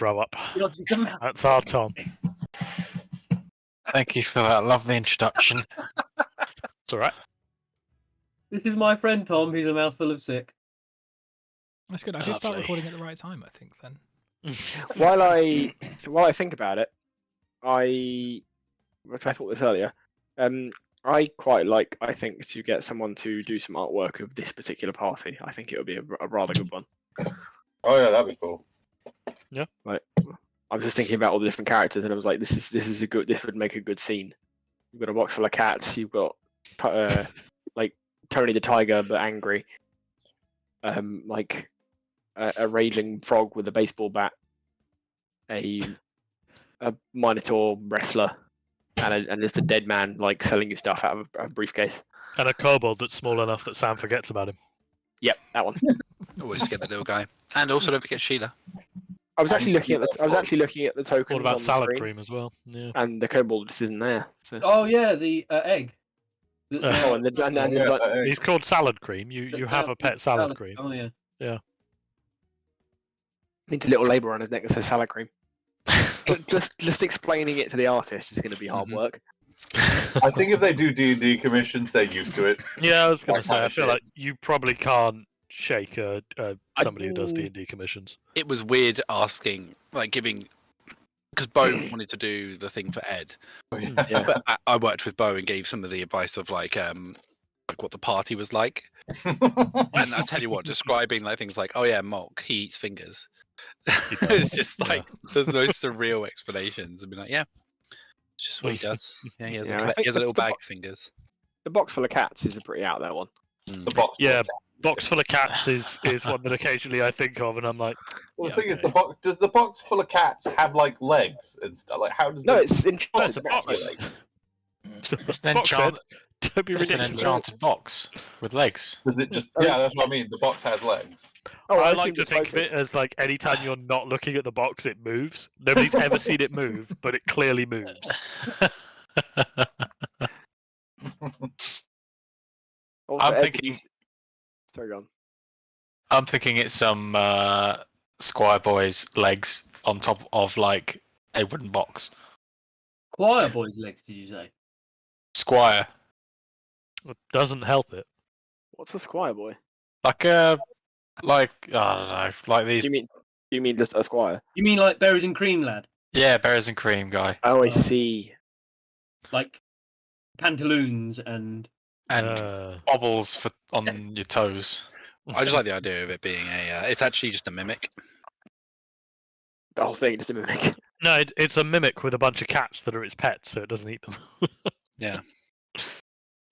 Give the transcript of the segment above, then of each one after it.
throw up. He wants to come out. That's our Tom. Thank you for that lovely introduction. It's all right. This is my friend Tom. He's a mouthful of sick. That's good. I did start Lovely. recording at the right time, I think. Then While I think about it, I thought this earlier. I quite like. I think to get someone to do some artwork of this particular party. I think it would be a rather good one. Oh yeah, that'd be cool. Like, I was just thinking about all the different characters, and I was like, this is a good. This would make a good scene. You've got a box full of cats. You've got like Tony the Tiger, but angry. Like a raging frog with a baseball bat, a Minotaur wrestler, and just a dead man like selling you stuff out of a briefcase. And a kobold that's small enough that Sam forgets about him. Yep, that one. Always get the little guy, and also don't forget Sheila. I was actually looking at the tokens. What about on the salad screen, cream as well? Yeah. and the kobold just isn't there. So. Oh yeah, the egg. Oh, and the He's called salad cream. You have a pet salad cream. Oh yeah. needs a little label on his neck that says salad cream. just explaining it to the artist is going to be hard work. I think if they do D&D commissions, they're used to it. Yeah, I was going to That say, kind I of feel shit. like you probably can't shake somebody who does D&D commissions. It was weird asking, like giving, because Bo wanted to do the thing for Ed, Oh, yeah. Yeah. but I worked with Bo and gave some of the advice of like what the party was like. And I tell you what, describing like things like, oh yeah, Molk, he eats fingers. It's just like there's no surreal explanations. I'd be like, yeah, it's just what he does. Yeah, he has, Yeah, I he think has a the- little the bag bo- of fingers. The box full of cats is a pretty out there one. The box. Yeah, box full of cats is one that occasionally I think of, and I'm like, Well, the yeah, thing is, okay. the box does the box full of cats have like legs and stuff? Like, how does No, the it's enchanted. It's a box. box. It's an Box enchant. Ed, don't be It's an ridiculous. enchanted box with legs. does it just? Yeah, that's what I mean. The box has legs. Oh, I assumed like to it's think of floating. it as like anytime you're not looking at the box, it moves. Nobody's ever seen it move, but it clearly moves. Also, I'm Ed, thinking. Sorry, go on. I'm thinking it's some Squire Boy's legs on top of like a wooden box. Choir boy's legs, did you say? Squire, It doesn't help it. What's a squire boy? like I don't know, like these. Do you mean just a squire? You mean like berries and cream lad? Yeah, berries and cream guy, Oh, I Oh. see. Like pantaloons and and bobbles for on your toes. I just like the idea of it being it's actually just a mimic. The whole thing just a mimic. No, it's a mimic with a bunch of cats that are its pets, so it doesn't eat them. Yeah.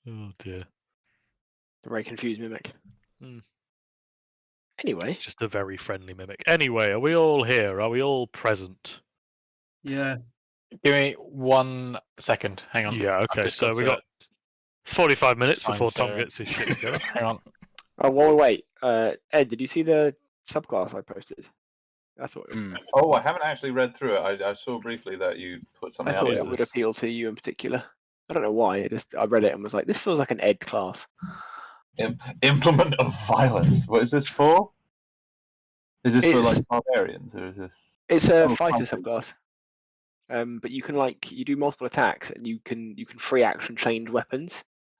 Oh dear. A very confused mimic. Hmm. Anyway, It's just a very friendly mimic. Anyway, are we all here? Are we all present? yeah. Give me 1 second. Hang on. Yeah, I've okay, just so we to got 45 minutes sign before Tom Sarah. gets his shit together. Hang on. oh, well, wait. Ed, did you see the subclass I posted? I thought it, Mm. Oh, I haven't actually read through it. I saw briefly that you put I something thought out. is it would this? appeal to you in particular. I don't know why. I read it and was like, this feels like an Ed class. Implement of violence. What is this for? Is this for It's- like barbarians, or is this? It's a Oh, fighter fighters. subclass. But you can you do multiple attacks and you can free action change weapons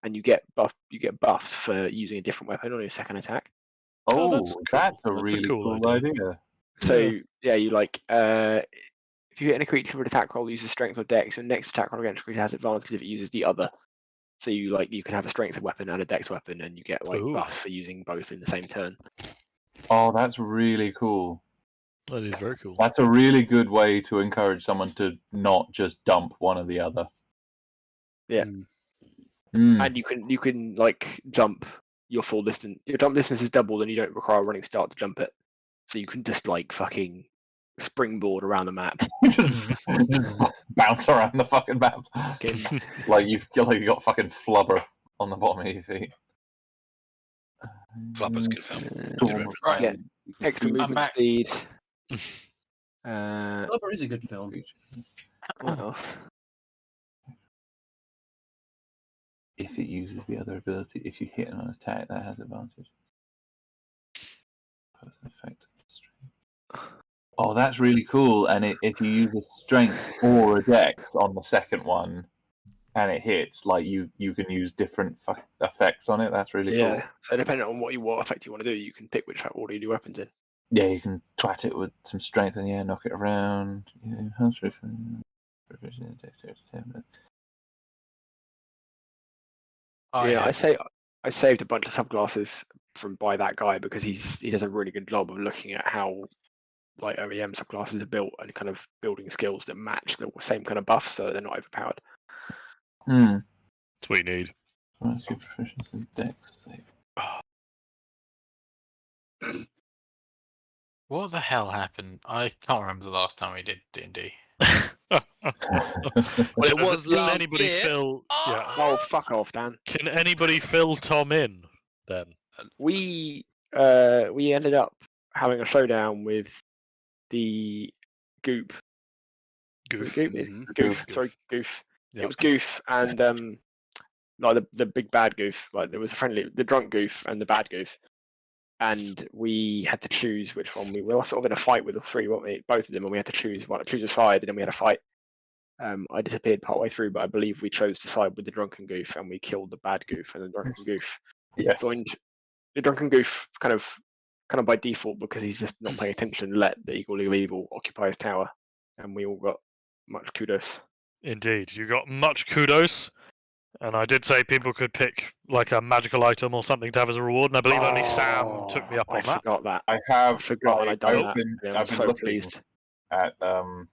and you get buffs for using a different weapon on your second attack. Oh, that's that's a cool. That's a really cool cool idea. idea. So yeah, you if you hit a creature with an attack roll, uses strength or dex, your next attack roll against a creature has advantage if it uses the other. So you can have a strength weapon and a dex weapon, and you get Ooh. buffs for using both in the same turn. Oh, that's really cool. That is very cool. That's a really good way to encourage someone to not just dump one or the other. Yeah. Mm. And you can jump your full distance. Your jump distance is doubled, and you don't require a running start to jump it. So you can just fucking springboard around the map. just bounce around the fucking map Fucking- like you've got fucking flubber on the bottom of your feet. Flubber's good film. Storm of Right. Yeah. Extra movement back. speed. Flubber is a good film. What else? If it uses the other ability, if you hit an attack, that has advantage. Effect of the string. Oh, that's really cool. And if you use a strength or a dex on the second one, and it hits, like you can use different effects on it. That's really cool. Yeah. So depending on what effect you want to do, you can pick which order you do weapons in. Yeah, you can twat it with some strength and knock it around. I saved a bunch of subclasses by that guy because he does a really good job of looking at how like OEM subclasses are built and kind of building skills that match the same kind of buffs so they're not overpowered. That's what you need. What the hell happened? I can't remember the last time we did D&D. Well, it was Can last anybody year. fill? Yeah. Oh, fuck off, Dan. Can anybody fill Tom in then? We ended up having a showdown with the Goop. Goof. Goof. Mhm. Goof. Goof. Sorry, Goof. Yep. It was Goof and like the big bad Goof. Like there was the drunk Goof and the bad Goof, and we had to choose which one we were sort of in a fight with the three, weren't we? Both of them, and we had to choose a side, and then we had a fight. I disappeared partway through, but I believe we chose to side with the drunken Goof, and we killed the bad Goof, and the drunken Goof Yes. joined. The drunken Goof kind of by default, because he's just not paying attention, let the Eagle League of Evil occupy his tower, and we all got much kudos. Indeed, you got much kudos. And I did say people could pick like a magical item or something to have as a reward, and I believe only Sam took me up I on that. forgot that. I have forgot I'd done that. I've been Yeah, I'm so looking pleased. at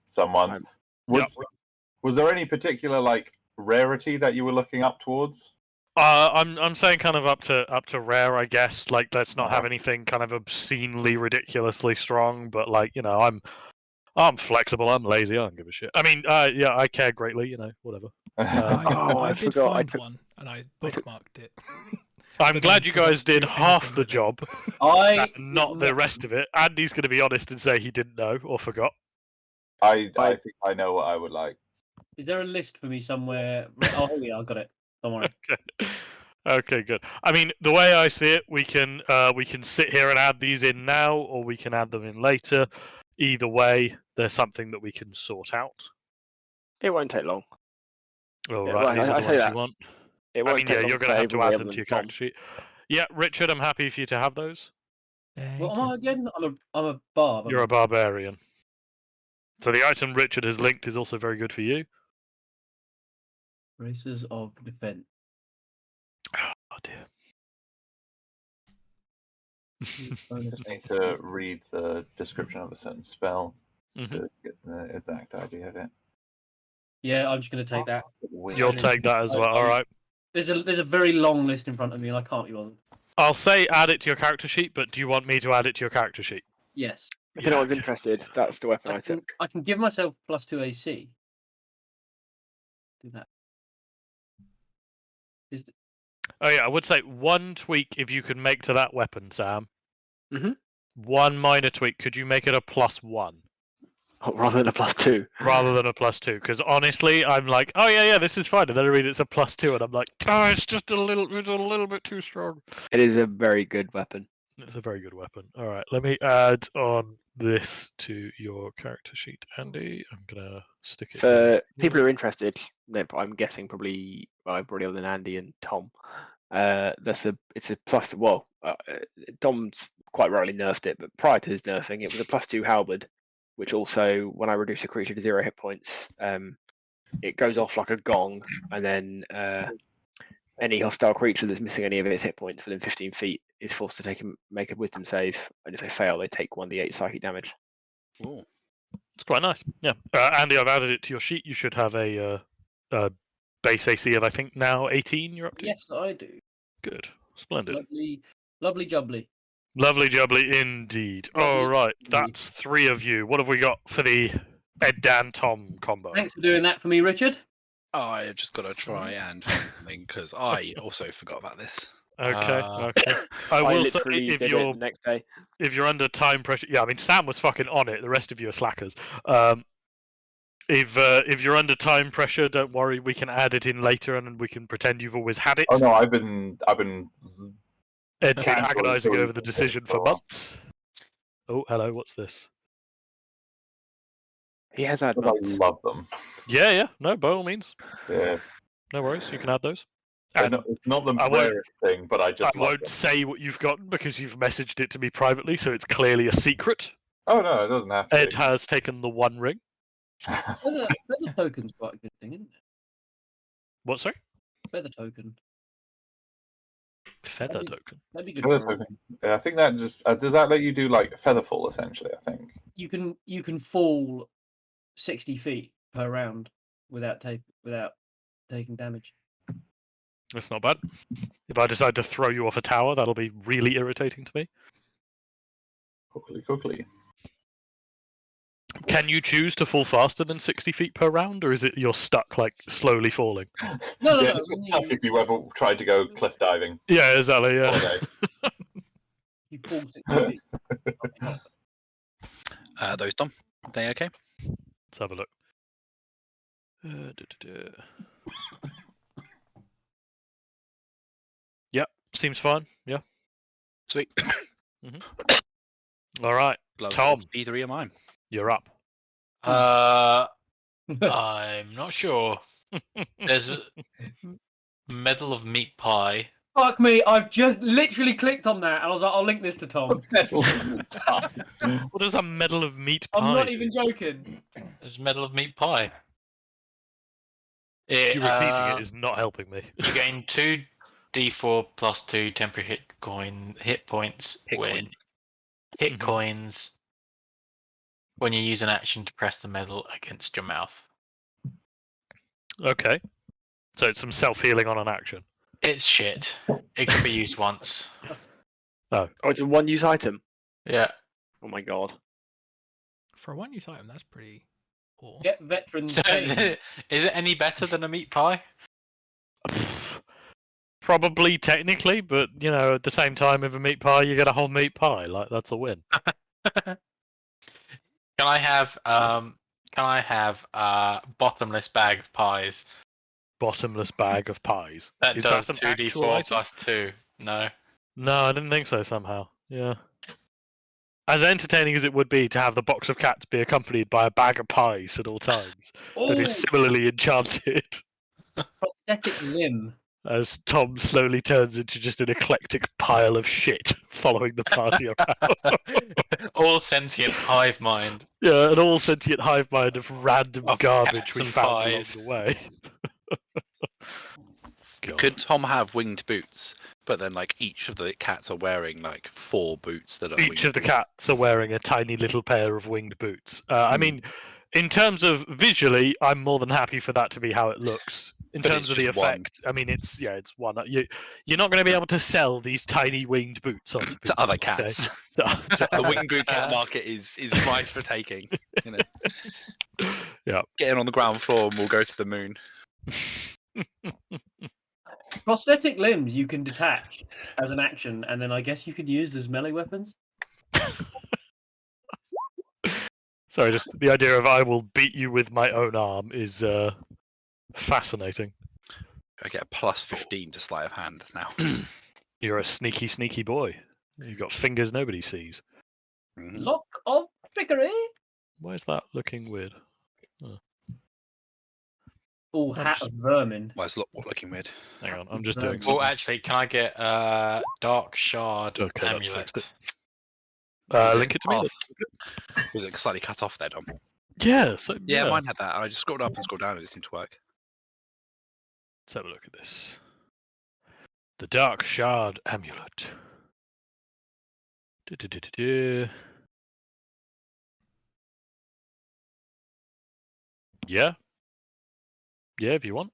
someone. Was there any particular like rarity that you were looking up towards? I'm saying kind of up to rare, I guess. Like, let's not have anything kind of obscenely, ridiculously strong. But like, I'm flexible. I'm lazy. I don't give a shit. I mean, yeah, I care greatly. Whatever. I did forgot. find one, and I bookmarked it. I'm But glad then you forgot guys to do did half anything the with it. job, I and not the rest of it. Andy's going to be honest and say he didn't know or forgot. I think I know what I would like. Is there a list for me somewhere? Oh, here we are. Got it. Don't worry. Okay, good. I mean, the way I see it, we can sit here and add these in now, or we can add them in later. Either way, there's something that we can sort out. It won't take long. All Yeah, right, well, these I are the say ones that. you want. It I won't mean, take yeah, long you're to going to say have to every add other them to than your Tom. character sheet. Yeah, Richard, I'm happy for you to have those. Thank What am you. I again? I'm a barb. You're a barbarian. So the item Richard has linked is also very good for you. Races of Defense. Oh dear. Just need to read the description of a certain spell Mhm. to get the exact idea of it. Yeah, I'm just going to take that. You'll take that as well. All right. There's a very long list in front of me, and I can't be bothered. I'll say add it to your character sheet, but do you want me to add it to your character sheet? Yes. If anyone's okay. interested, that's the weapon I took. I can give myself +2 AC. Do that. Oh yeah, I would say one tweak if you could make to that weapon, Sam. Mhm. One minor tweak. Could you make it a +1 Oh, rather than a +2. rather than a +2? Because honestly, I'm like, oh yeah, this is fine, and then I read it's a +2, and I'm like, oh, it's just a little bit too strong. It is a very good weapon. It's a very good weapon. All right, let me add on this to your character sheet, Andy. I'm gonna stick it. For here. people who are interested, I'm guessing probably other than Andy and Tom. It's a plus. Well, Tom's quite rightly nerfed it, but prior to his nerfing, it was a +2 halberd, which also, when I reduce a creature to 0 hit points, it goes off like a gong, and then any hostile creature that's missing any of its hit points within 15 feet is forced to make a wisdom save, and if they fail, they take 1d8 psychic damage. Ooh. It's quite nice. Yeah, Andy, I've added it to your sheet. You should have a base AC of I think now 18. You're up to. Yes, I do. Good, splendid, Lovely jubbly. lovely jubbly indeed. Lovely All right, jubbly. that's 3 of you. What have we got for the Ed, Dan, Tom combo? Thanks for doing that for me, Richard. Oh, I've just got to try and find something because I also forgot about this. Okay, okay. I I will say literally if did it you're the next day. if you're under time pressure, yeah, I mean Sam was fucking on it. The rest of you are slackers. If you're under time pressure, don't worry. We can add it in later, and we can pretend you've always had it. Oh no, I've been Ed's been Cancelled agonising until over the decision for months. Oh, hello. What's this? He has had But I nuts. love them. Yeah. No, by all means. Yeah. No worries. You can add those. It's not the I won't- rarest thing, but I I just love won't them. say what you've gotten because you've messaged it to me privately, so it's clearly a secret. Oh no, it doesn't have to. Ed has taken the One Ring. Feather token's quite a good thing, isn't it? What, sorry? Feather token. Feather Maybe- token. That'd be good. Feather For token. Yeah, I think that just does that let you do like featherfall essentially? I think. you can fall 60 feet per round without taking damage. That's not bad. If I decide to throw you off a tower, that'll be really irritating to me. Quickly. Can you choose to fall faster than 60 feet per round, or is it you're stuck, like, slowly falling? No, Yeah, this would suck if you ever tried to go cliff diving. Yeah, exactly, yeah. Holiday. You fall 60 feet. Those Dom, they okay? Let's have a look. Yep, seems fine, yeah. Sweet. Alright, Gloves Tom. of E3 are mine. you're up. I'm not sure. There's a Medal of Meat Pie. Fuck me! I've just literally clicked on that, and I was like, "I'll link this to Tom." What does a medal of meat pie I'm not do? even joking. There's Medal of Meat Pie. You repeating it is not helping me. You gain 2d4 plus 2 temporary hit points Hit when coin. hit Mhm. coins when you use an action to press the medal against your mouth. Okay. So it's some self-healing on an action. It's shit. It can be used once. Oh, it's a one-use item. Yeah. Oh my god. For a one-use item, that's pretty poor. Get veterans. So, paid. is it any better than a meat pie? Probably technically, but you know, at the same time, with a meat pie, you get a whole meat pie. Like that's a win. Can I have a bottomless bag of pies? Bottomless bag of pies. That Is does that an actual 2d4 item? plus 2. No. No, I didn't think so. Somehow, yeah. As entertaining as it would be to have the box of cats be accompanied by a bag of pies at all times, that is Oh, similarly enchanted. prosthetic limb. As Tom slowly turns into just an eclectic pile of shit following the party around. All sentient hive mind. Yeah, an all sentient hive mind of random Of garbage cats we and found pies. along the way. God. Could Tom have winged boots, but then like each of the cats are wearing like 4 boots that are Each winged of the boots? cats are wearing a tiny little pair of winged boots. I mean, in terms of visually, I'm more than happy for that to be how it looks. In But terms it's of the just one. effect, I mean, it's one. You're not going to be able to sell these tiny winged boots on To other cats. to The winged boot cat market is rife for taking. You know, Yeah. get in on the ground floor and we'll go to the moon. Prosthetic limbs you can detach as an action, and then I guess you could use as melee weapons. Sorry, just the idea of I will beat you with my own arm is fascinating. I get a plus 15 to sleight of hand now. You're a sneaky, sneaky boy. You've got fingers nobody sees. Mhm. Lock of trickery. Why is that looking weird? Oh, I'm hat just- of vermin. Why is what looking weird? Hang on, I'm just Well, doing Well, something. actually, can I get Dark Shard Okay, that's amulet? fixed it. Is Link it to me. off? Was it slightly cut off there, Dom? Yeah, so Yeah, mine had that. I just scrolled up and scrolled down and it seemed to work. Let's have a look at this. The Dark Shard Amulet. Du-du-du-du-du. Yeah. Yeah, if you want.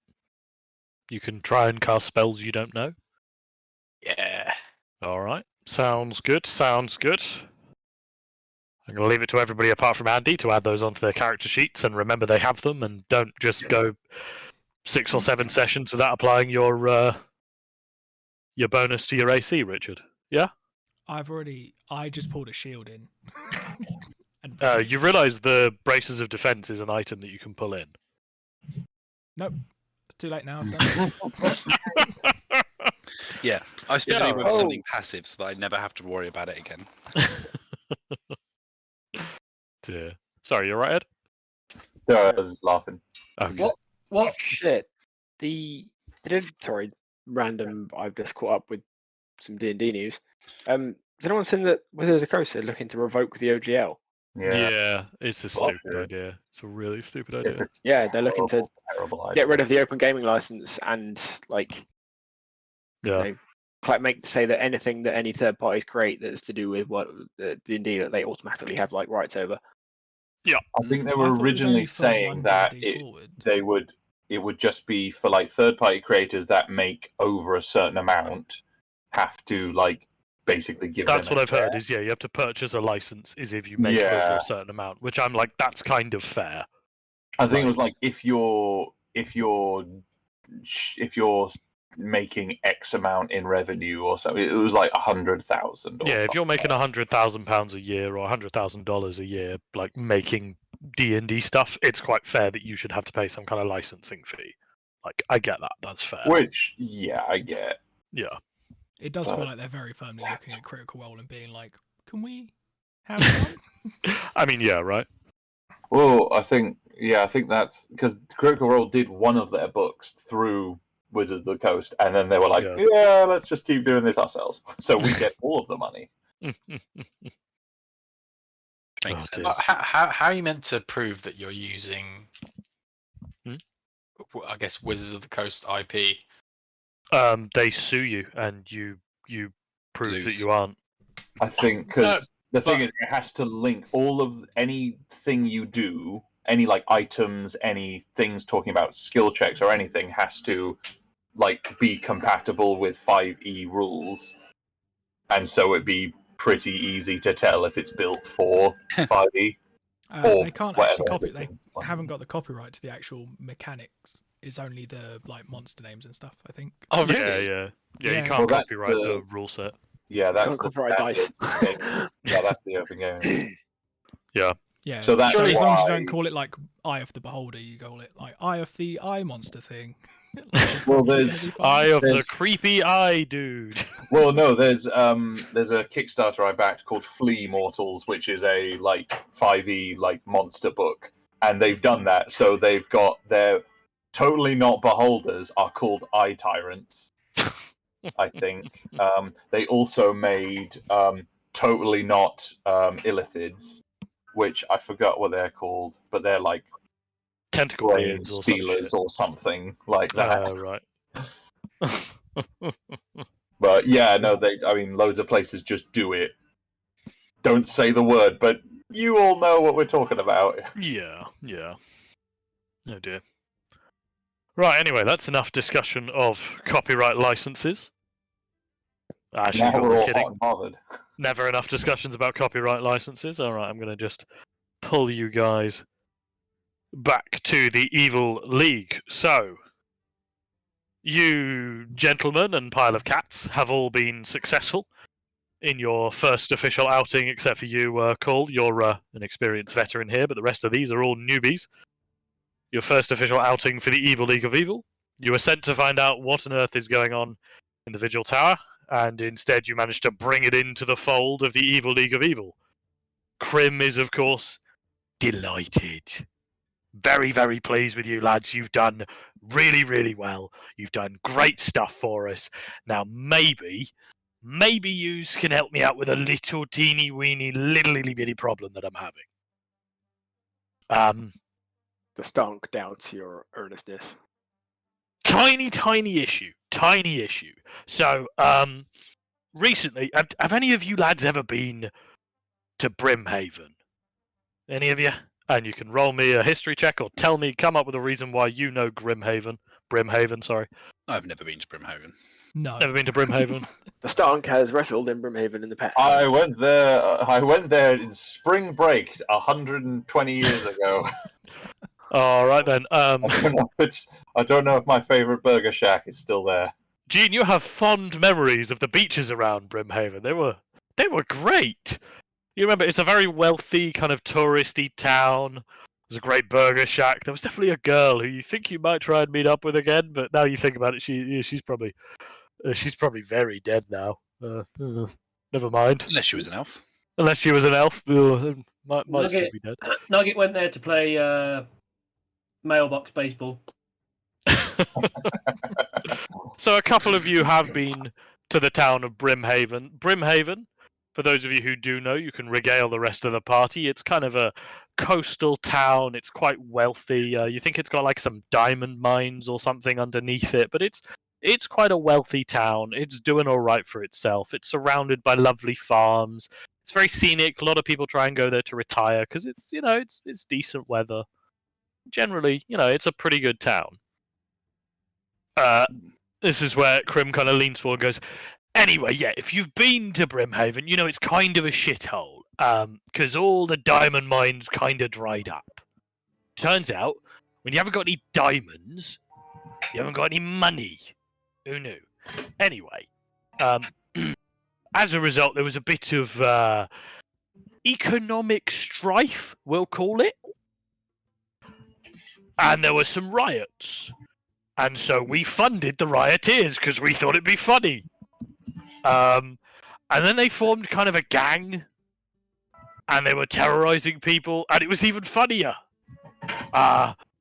You can try and cast spells you don't know. Yeah. Alright. Sounds good. Sounds good. I'm going to leave it to everybody apart from Andy to add those onto their character sheets and remember they have them and don't just go 6 or 7 sessions without applying your bonus to your AC, Richard. Yeah? I just pulled a shield in. And You realise the Braces of Defense is an item that you can pull in. nope, it's too late now. I've done it. Yeah, I specifically Yeah. wanted something passive so that I never have to worry about it again. Dear. Sorry, you're right, Ed? No, I was just laughing. Okay. What? Shit. Sorry, random. I've just caught up with some D&D news. Has anyone seen that Wizards of the Coast are looking to revoke the OGL? Yeah, it's a stupid Bullshit. idea. It's a really stupid It's idea. a Yeah, they're looking to terrible get idea. rid of the open gaming license and like Yeah. say that anything that any third parties create that's to do with what the D&D that they automatically have like rights over. I think they I were thought it was originally only for saying one that D&D forward. it would just be for like third party creators that make over a certain amount have to like basically give That's them what a I've heard. share. Is you have to purchase a license is if you make over Yeah. a certain amount, which I'm like, that's kind of fair. I think it was like if you're making X amount in revenue or something, it was like 100,000. Yeah, if you're making £100,000 a year or $100,000 a year, like making D&D stuff, it's quite fair that you should have to pay some kind of licensing fee. Like, I get that. That's fair. Which, yeah, I get. Yeah. It does feel But like they're very firmly that's- looking at Critical Role and being like, can we have some? I mean, yeah, right. Well, I think that's because Critical Role did one of their books through Wizards of the Coast, and then they were like, Yeah. yeah, let's just keep doing this ourselves. So we get all of the money. Makes Oh, sense. How are you meant to prove that you're using, I guess, Wizards of the Coast IP? They sue you, and you prove that Lose. you aren't. I think because the thing but- is, it has to link all of anything you do, any like items, any things talking about skill checks or anything, has to like be compatible with 5e rules, and so it'd be pretty easy to tell if it's built for 5e. Or They can't whatever actually copy. They everything. haven't got the copyright to the actual mechanics. It's only the like monster names and stuff. I think. Oh, really? Yeah. You Yeah. can't Well, that's copyright the the- rule set. Yeah, that's Don't the copyright dice. standard. Yeah, that's the open game. Yeah. So that's as long as you why- don't call it like Eye of the Beholder, you call it like Eye of the Eye Monster thing. Well, You're there's- gonna be fine. Eye of the There's- creepy eye, dude. Well, no, there's a Kickstarter I backed called Flea Mortals, which is a like 5e like monster book, and they've done that. So they've got their totally not beholders are called eye tyrants, I think. They also made totally not illithids, which I forgot what they're called, but they're like Tentacle brain beings or some stealers shit. or something like that. Right. But yeah, no, loads of places just do it. Don't say the word, but you all know what we're talking about. Yeah. Oh dear. Right, anyway, that's enough discussion of copyright licenses. Actually, Now God, we're we're all kidding. hot and bothered. Never enough discussions about copyright licenses. Alright, I'm going to just pull you guys back to the Evil League. So, you gentlemen and pile of cats have all been successful in your first official outing, except for you, Cole. You're an experienced veteran here, but the rest of these are all newbies. Your first official outing for the Evil League of Evil. You were sent to find out what on earth is going on in the Vigil Tower, and instead you managed to bring it into the fold of the Evil League of Evil. Crim is, of course, delighted. Very, very pleased with you, lads. You've done really, really well. You've done great stuff for us. Now, maybe you can help me out with a little teeny weeny little itty bitty problem that I'm having. The stunk doubts your earnestness. Tiny issue. So, recently, have any of you lads ever been to Brimhaven? Any of you? And you can roll me a history check or come up with a reason why you know Brimhaven, sorry. I've never been to Brimhaven. No. Never been to Brimhaven? The stunk has wrestled in Brimhaven in the past. I went there in spring break 120 years ago. All right then. I don't know if my favorite burger shack is still there. Gene, you have fond memories of the beaches around Brimhaven. They were great. You remember, it's a very wealthy, kind of touristy town. There's a great burger shack. There was definitely a girl who you think you might try and meet up with again, but now you think about it, she's probably very dead now. Never mind. Unless she was an elf. Unless she was an elf, might still Nugget. be dead. Nugget went there to play mailbox baseball. So a couple of you have been to the town of Brimhaven. Brimhaven, for those of you who do know, you can regale the rest of the party. It's kind of a coastal town. It's quite wealthy. You think it's got like some diamond mines or something underneath it, but it's quite a wealthy town. It's doing all right for itself. It's surrounded by lovely farms. It's very scenic. A lot of people try and go there to retire because it's it's decent weather. Generally, it's a pretty good town. This is where Crim kind of leans forward and goes, anyway, yeah, if you've been to Brimhaven, it's kind of a shithole. Because all the diamond mines kind of dried up. Turns out, when you haven't got any diamonds, you haven't got any money. Who knew? Anyway, as a result, there was a bit of economic strife, we'll call it. And there were some riots. And so we funded the rioters because we thought it'd be funny. And then they formed kind of a gang. And they were terrorizing people. And it was even funnier.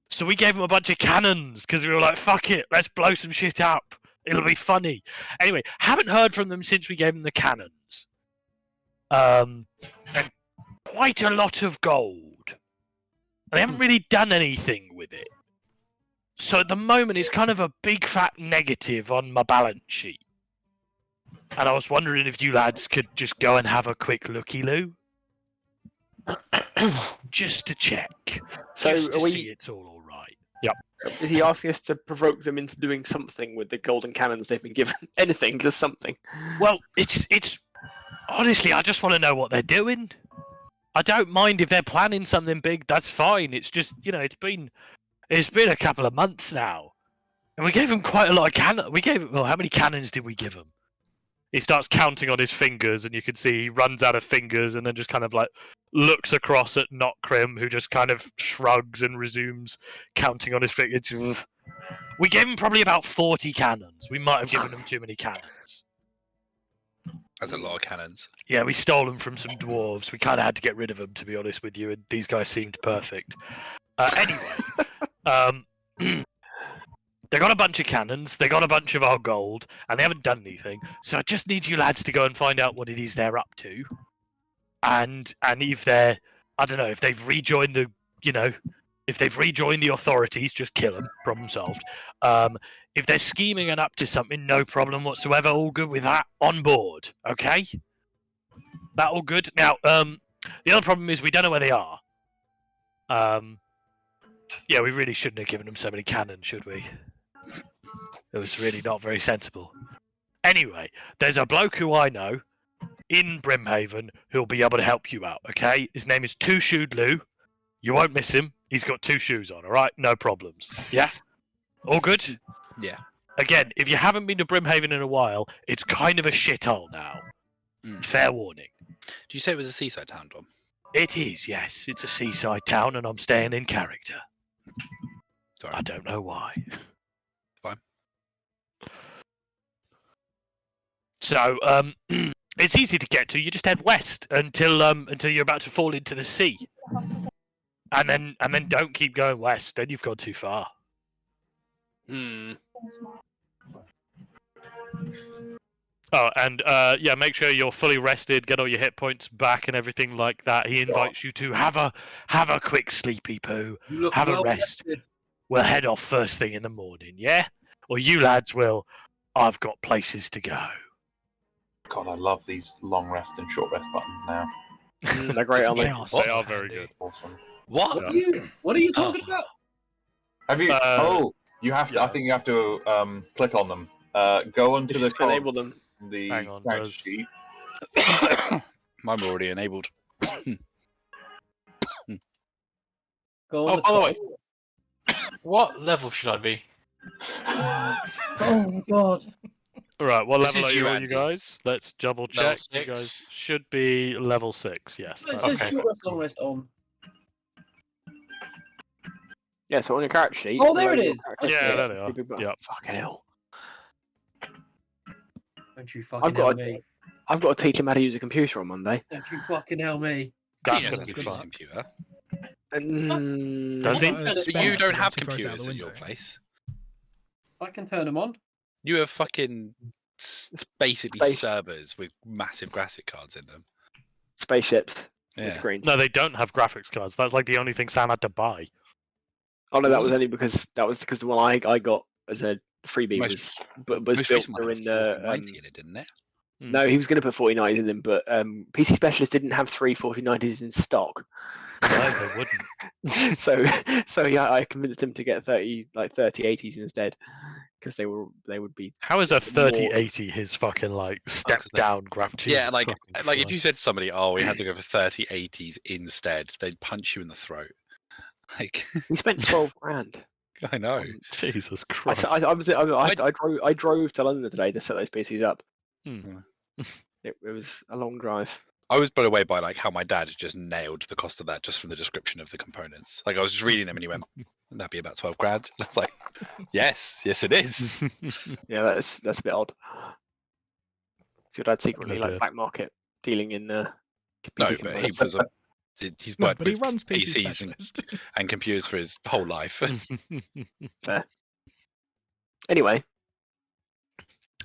So we gave them a bunch of cannons because we were like, fuck it, let's blow some shit up. It'll be funny. Anyway, haven't heard from them since we gave them the cannons. And quite a lot of gold. And they haven't really done anything with it. So at the moment, it's kind of a big fat negative on my balance sheet. And I was wondering if you lads could just go and have a quick looky-loo. Just to check. So just to are we- see it's all right. Yep. Is he asking us to provoke them into doing something with the golden cannons they've been given? Anything, just something. Well, it's honestly, I just want to know what they're doing. I don't mind if they're planning something big. That's fine. It's just it's been a couple of months now, and we gave him quite a lot of cannons. How many cannons did we give him? He starts counting on his fingers, and you can see he runs out of fingers, and then just kind of like looks across at Not Crim, who just kind of shrugs and resumes counting on his fingers. We gave him probably about 40 cannons. We might have given him too many cannons. That's a lot of cannons. Yeah, we stole them from some dwarves. We kind of had to get rid of them, to be honest with you, and these guys seemed perfect. Anyway, they got a bunch of cannons, they got a bunch of our gold, and they haven't done anything. So I just need you lads to go and find out what it is they're up to. And if they're, I don't know, if they've rejoined if they've rejoined the authorities, just kill them, problem solved. If they're scheming and up to something, no problem whatsoever, all good with that, on board, okay? That all good? Now, the other problem is we don't know where they are. Yeah, we really shouldn't have given them so many cannons, should we? It was really not very sensible. Anyway, there's a bloke who I know in Brimhaven who'll be able to help you out, okay? His name is Two Shoed Lou. You won't miss him. He's got 2 shoes on, alright? No problems. Yeah? All good? Yeah. Again, if you haven't been to Brimhaven in a while, it's kind of a shithole now. Fair warning. Do you say it was a seaside town, Dom? It is, yes. It's a seaside town and I'm staying in character. Sorry. I don't know why. Fine. So, it's easy to get to. You just head west until you're about to fall into the sea. And then don't keep going west, then you've gone too far. Oh, and yeah, make sure you're fully rested, get all your hit points back and everything like that. He invites you to have a quick sleepy poo, have a rest. We'll head off first thing in the morning, yeah? Or you lads will. I've got places to go. God, I love these long rest and short rest buttons now. They're great, aren't they? They are very good. Awesome. What? What are you talking about? Have you? You have to. I think you have to click on them. Go onto the Just enable them. the Hang on, character there's- sheet. Mine were already enabled. Go Oh, on. by the way, what level should I be? Oh God. Right, what This level is are you you, on, you Andy. guys? Let's double Level check. You guys 6. should be level 6, yes. It that's says right. short rest, long rest on. Yeah, so on your character sheet. Oh, there it below your is. character Yeah, sheet, there they are. big button. Yep. Fucking hell. Don't you fucking got hell a- me. I've got to teach him how to use a computer on Monday. Don't you fucking hell me. That's He going knows to be how to use a fun. computer. Does he? Got a But spark You don't once have he throws it out computers the at your window. place. I can turn them on. You have fucking basically Space. servers with massive graphic cards in them. Spaceships with Yeah. screens. No, they don't have graphics cards. That's like the only thing Sam had to buy. Oh no, that Was was it? only because the one I got as a freebie Most- was was Most built recent one during had the 4090 in it, didn't it? No, he was going to put 4090s in them, but PC Specialist didn't have three 4090s in stock. No, they wouldn't. so yeah, I convinced him to get 3080s instead, because they would be. How is a more- 3080 his fucking like step 'cause they- down graph? Yeah, Jesus like fucking if you Christ. said to somebody, "Oh, we had to go for 3080s instead," they'd punch you in the throat. Like, We spent 12 grand. I know. Jesus I, Christ. I drove to London today to set those PCs up. Hmm. It was a long drive. I was blown away by like how my dad just nailed the cost of that just from the description of the components. Like I was just reading them and he went, "That'd be about 12 grand." And I was like, "Yes, yes, it is." Yeah, that's a bit odd. Your dad secretly Oh, like dear. black market dealing in No, PC but he components. was he's No, worked but he with runs PC PCs and, Specialist. and computers for his whole life. Anyway,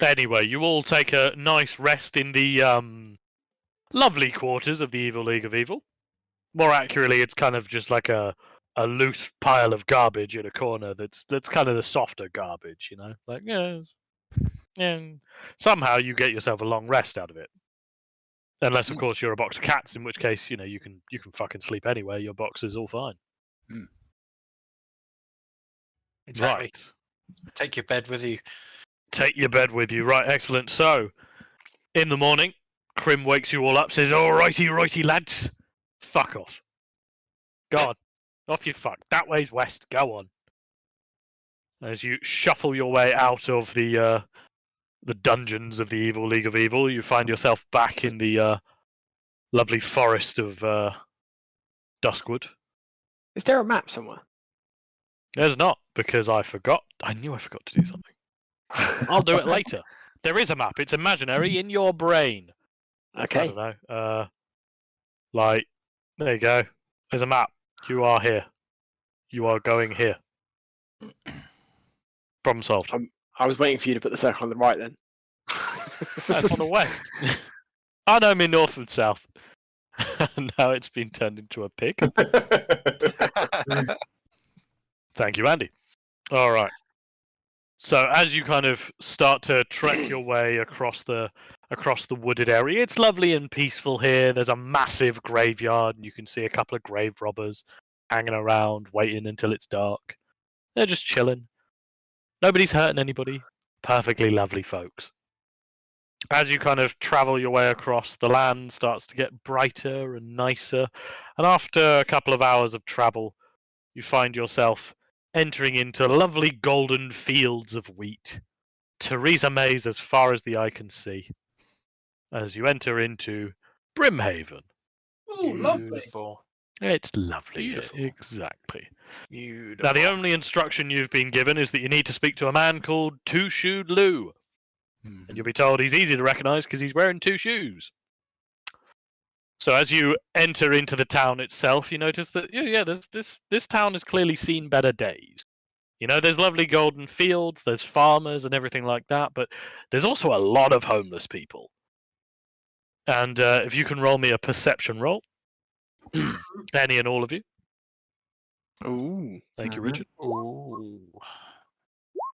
Anyway, you all take a nice rest in the lovely quarters of the Evil League of Evil. More accurately, it's kind of just like a loose pile of garbage in a corner that's kind of the softer garbage, you know? Like, yeah. Somehow you get yourself a long rest out of it. Unless, of course, you're a box of cats, in which case, you know, you can fucking sleep anywhere. Your box is all fine. Exactly. Right. Take your bed with you. Take your bed with you. Right, excellent. So, in the morning, Crim wakes you all up, says, "All righty, lads. Fuck off. God, off you fuck. That way's west. Go on." As you shuffle your way out of the dungeons of the Evil League of Evil, you find yourself back in the lovely forest of Duskwood. is there a map somewhere? There's not, because I forgot. I knew I forgot to do something. I'll do it later. There is a map. It's imaginary in your brain. I Okay. don't know. Like, there you go. There's a map. You are here. You are going here. Problem solved. I was waiting for you to put the circle on the right then. That's on the west. I know me north and south. Now it's been turned into a pig. Thank you, Andy. All right. So as you kind of start to trek your way across the wooded area, it's lovely and peaceful here. There's a massive graveyard, and you can see a couple of grave robbers hanging around, waiting until it's dark. They're just chilling. Nobody's hurting anybody. Perfectly lovely folks. As you kind of travel your way across, the land starts to get brighter and nicer, and after a couple of hours of travel, you find yourself entering into lovely golden fields of wheat. Theresa May's as far as the eye can see. As you enter into Brimhaven. Oh, lovely. Beautiful. It's lovely. Beautiful. Exactly. Beautiful. Now, the only instruction you've been given is that you need to speak to a man called Two Shoed Lou. And you'll be told he's easy to recognize because he's wearing two shoes. So as you enter into the town itself, you notice that this town has clearly seen better days. You know, there's lovely golden fields, there's farmers and everything like that, but there's also a lot of homeless people. And if you can roll me a perception roll, any and all of you. Ooh. Thank you, Richard. Ooh.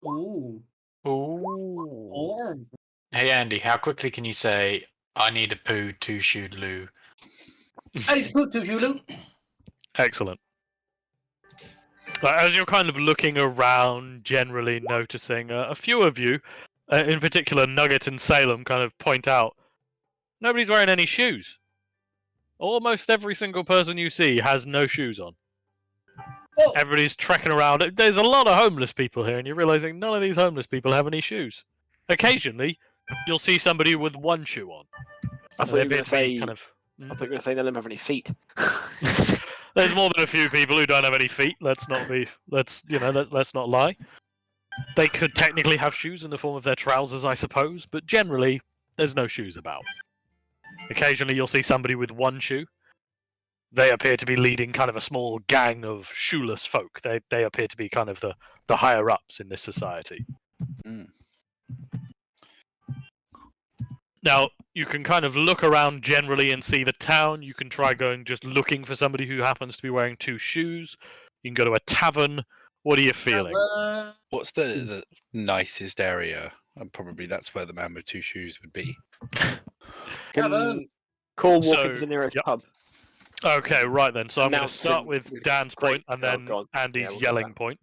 Ooh. Ooh. Orange. Hey Andy, how quickly can you say I need a poo, two-shoed Lou? Hey, good to you, Lou. Excellent. As you're kind of looking around, generally noticing a few of you, in particular Nugget and Salem, kind of point out, nobody's wearing any shoes. Almost every single person you see has no shoes on. Oh, Everybody's trekking around. There's a lot of homeless people here, and you're realizing none of these homeless people have any shoes. Occasionally, you'll see somebody with one shoe on. I thought you were going to say. kind of. I thought you were going to say none of them have any feet. There's more than a few people who don't have any feet. Let's not lie. They could technically have shoes in the form of their trousers, I suppose, but generally, there's no shoes about. Occasionally, you'll see somebody with one shoe. they appear to be leading kind of a small gang of shoeless folk. They appear to be kind of the higher ups in this society. Mm. Now, you can kind of look around generally and see the town. You can try going just looking for somebody who happens to be wearing 2 shoes. You can go to a tavern. What are you feeling? What's the nicest area? Probably that's where the man with 2 shoes would be. Can Cole walk So, into the nearest yep. pub? Okay, right then. So I'm going to Announcing start with Dan's great- point and oh, then go on. Andy's Yeah, we'll do yelling that. point.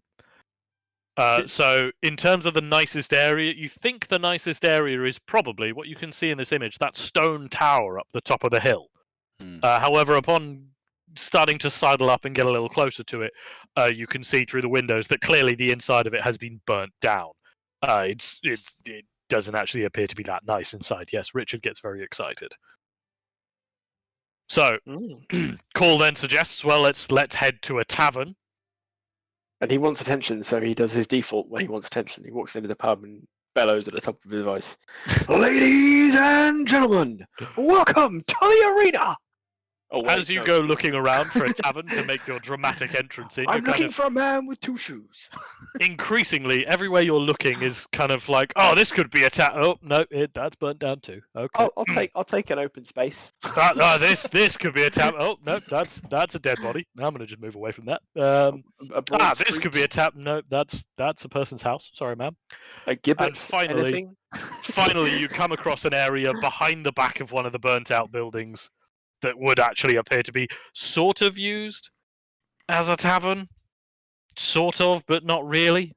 So in terms of the nicest area, you think the nicest area is probably what you can see in this image, that stone tower up the top of the hill. Hmm. However, upon starting to sidle up and get a little closer to it, you can see through the windows that clearly the inside of it has been burnt down. It doesn't actually appear to be that nice inside. Yes, Richard gets very excited. So Cole then suggests, well, let's head to a tavern. And he wants attention, so he does his default when he wants attention. He walks into the pub and bellows at the top of his voice. Ladies and gentlemen, welcome to the arena! Oh, wait, As you no. go looking around for a tavern to make your dramatic entrance in, I'm you're kind looking of for a man with 2 shoes. increasingly everywhere you're looking is kind of like, oh, this could be a tavern. Oh no, that's burnt down too. Okay. I'll take an open space. This could be a tavern. Oh no, that's a dead body. Now I'm gonna just move away from that. A broad This could street, be a tavern. No, that's a person's house. Sorry, ma'am. a gibbet, And finally, anything? you come across an area behind the back of one of the burnt out buildings that would actually appear to be sort of used as a tavern. Sort of, but not really.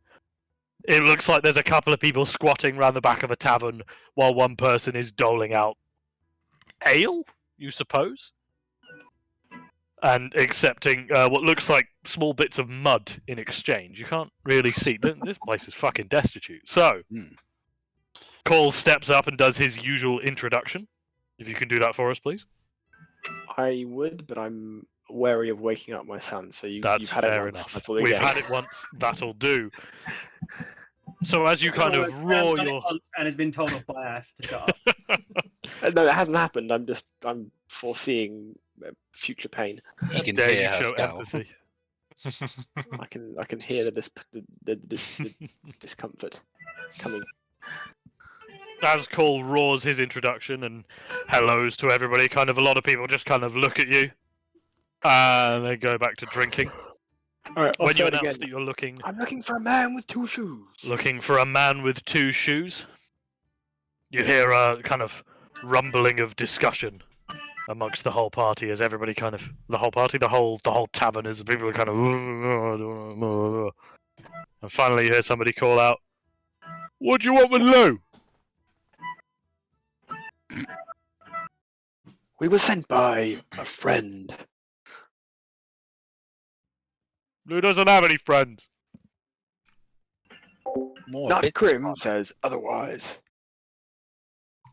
It looks like there's a couple of people squatting around the back of a tavern while one person is doling out ale, you suppose? And accepting what looks like small bits of mud in exchange. You can't really see. This place is fucking destitute. So, Cole steps up and does his usual introduction. If you can do that for us, please. I would, but I'm wary of waking up my son. So you've That's had it fair once. enough. That's all you We've get. had it once. That'll do. So as you kind of roar your... and has been told off by Ash to shut up. No, it hasn't happened. I'm foreseeing future pain. You can Dare hear you her show scowl. empathy. I can hear the discomfort coming. As Cole roars his introduction and hellos to everybody, kind of a lot of people just kind of look at you and they go back to drinking. All right, When you announce that you're I'm looking for a man with 2 shoes. looking for a man with 2 shoes, you hear a kind of rumbling of discussion amongst the whole party as everybody kind of the whole tavern as people are kind of and finally you hear somebody call out, "What do you want with Lou?" We were sent by a friend. Lou doesn't have any friends. More Not business Krim partner. says otherwise.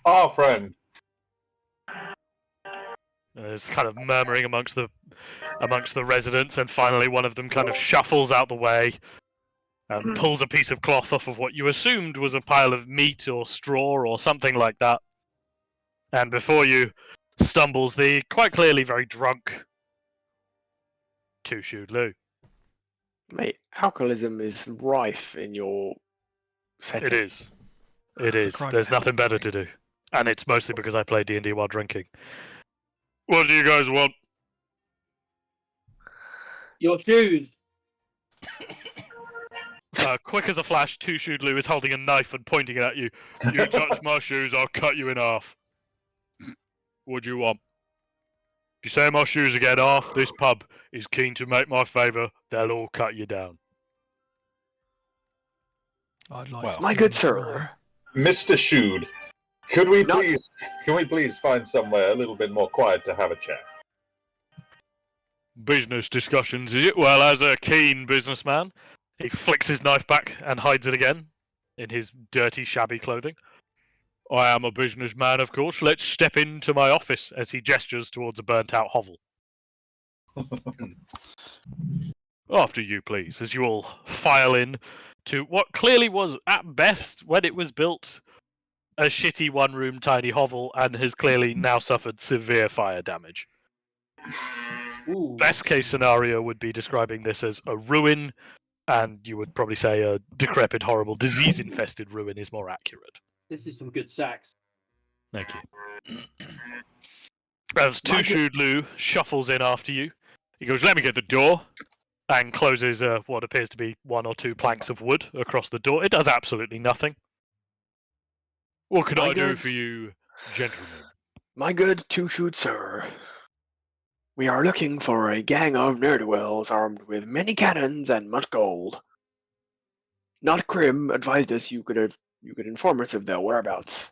Our friend. There's kind of murmuring amongst the residents, and finally one of them kind of shuffles out the way and pulls a piece of cloth off of what you assumed was a pile of meat or straw or something like that. And before you stumbles the quite clearly very drunk 2-shoed Lou. Mate, alcoholism is rife in your setting. It is. It It's a is. crime There's to have. nothing better to do. And it's mostly because I play D&D while drinking. What do you guys want? Your shoes. Quick as a flash, 2-shoed Lou is holding a knife and pointing it at you. You touch my shoes, I'll cut you in half. What do you want? If you say my shoes again, half this pub is keen to make my favour, they'll all cut you down. I'd like Well, to My see good them try. sir, Mr. Shoed, could we Not- please find somewhere a little bit more quiet to have a chat? Business discussions, is it? Well, as a keen businessman, he flicks his knife back and hides it again in his dirty, shabby clothing. I am a businessman, of course. Let's step into my office as he gestures towards a burnt-out hovel. After you, please, as you all file in to what clearly was, at best, when it was built, a shitty one-room tiny hovel and has clearly now suffered severe fire damage. Ooh. Best case scenario would be describing this as a ruin, and you would probably say a decrepit, horrible, disease-infested ruin is more accurate. This is some good sax. Thank you. As Two-Shoed Lou shuffles in after you, he goes, "Let me get the door," and closes what appears to be 1 or 2 planks of wood across the door. It does absolutely nothing. What can My I do good- for you, gentlemen? My good Two-Shoed sir, we are looking for a gang of ne'er-do-wells armed with many cannons and much gold. Not Grim advised us you could inform us of their whereabouts.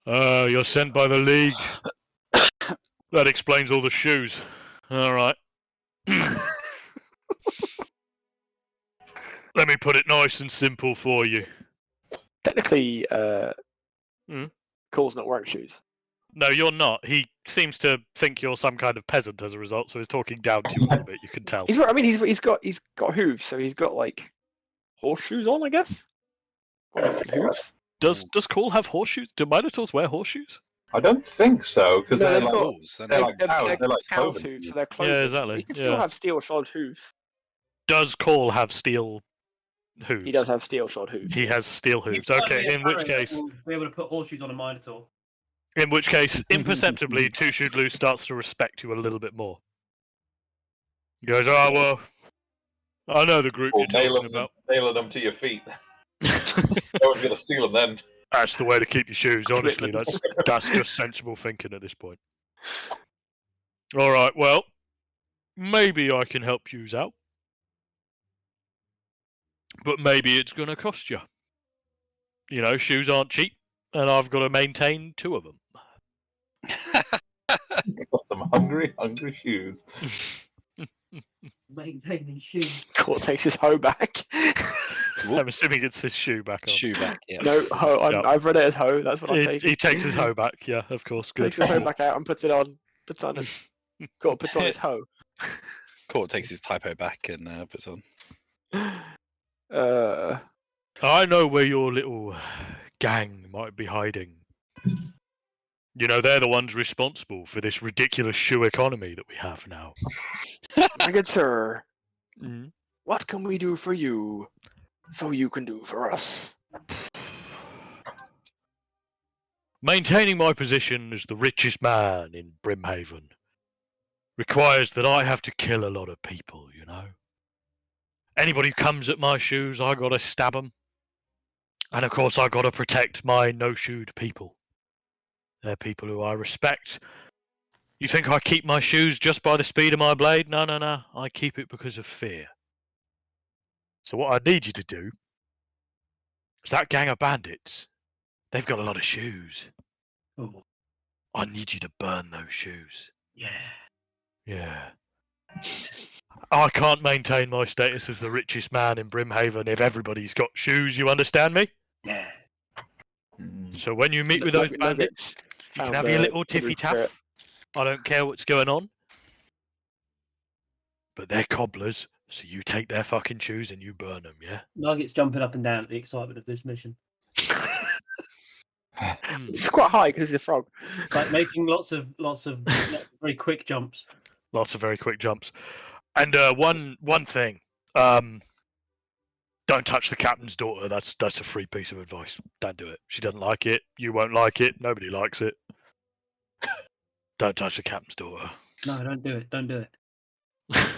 You're sent by the League. That explains all the shoes. All right. Let me put it nice and simple for you. Technically, Hmm? Cole's not wearing shoes. No, you're not. He seems to think you're some kind of peasant as a result, so he's talking down to you a little bit. You can tell. He's got hooves, so he's got like horseshoes on, I guess. Hooves. Does Cole have horseshoes? Do Minotaurs wear horseshoes? I don't think so because No, they're they've like got- Rules, and they're like cows. They're like cow's cloven. hooves, so they're cloven. Yeah, exactly, He can still yeah. have steel shod hooves. Does Cole have steel hooves? He does have steel shod hooves. He has steel hooves. You've got Okay, to be in which apparent that case, we'll be able to put horseshoes on a Minotaur. imperceptibly, Two-Shoed Lou starts to respect you a little bit more. He goes, "Oh well, I know the group Or you're talking about. nailing them to your feet. No one's gonna steal them then. That's the way to keep your shoes. Honestly, that's just sensible thinking at this point." All right, well, maybe I can help you out, but maybe it's going to cost you. You know, shoes aren't cheap, and I've got to maintain 2 of them. Got some hungry shoes. Maintaining shoes. Cole takes his hoe back. I'm assuming it's his shoe back on. Shoe back. Yeah. No, hoe. Yep. I've read it as hoe. That's what I take. He takes his hoe back. Yeah, of course. Good. Takes his hoe back out and puts it on. Puts on. Cole puts on his hoe. Court takes his typo back and puts on. I know where your little gang might be hiding. You know, they're the ones responsible for this ridiculous shoe economy that we have now. My good sir, Mm. what can we do for you so you can do for us? Maintaining my position as the richest man in Brimhaven requires that I have to kill a lot of people, you know. Anybody who comes at my shoes, I gotta stab them. And of course, I gotta protect my no-shoed people. They're people who I respect. You think I keep my shoes just by the speed of my blade? No, no, no. I keep it because of fear. So what I need you to do is that gang of bandits, they've got a lot of shoes. Oh, I need you to burn those shoes. yeah. Yeah. I can't maintain my status as the richest man in Brimhaven if everybody's got shoes, you understand me? Yeah. So when you meet with those bandits, you can have your little tiffy taff. I don't care what's going on. But they're cobblers, so you take their fucking shoes and you burn them, yeah? Nugget's jumping up and down at the excitement of this mission. It's quite high because he's a frog. Like making lots of very quick jumps. Lots of very quick jumps. And one thing, don't touch the captain's daughter. That's a free piece of advice. Don't do it. She doesn't like it. You won't like it. Nobody likes it. Don't touch the captain's daughter. No, don't do it. Don't do it.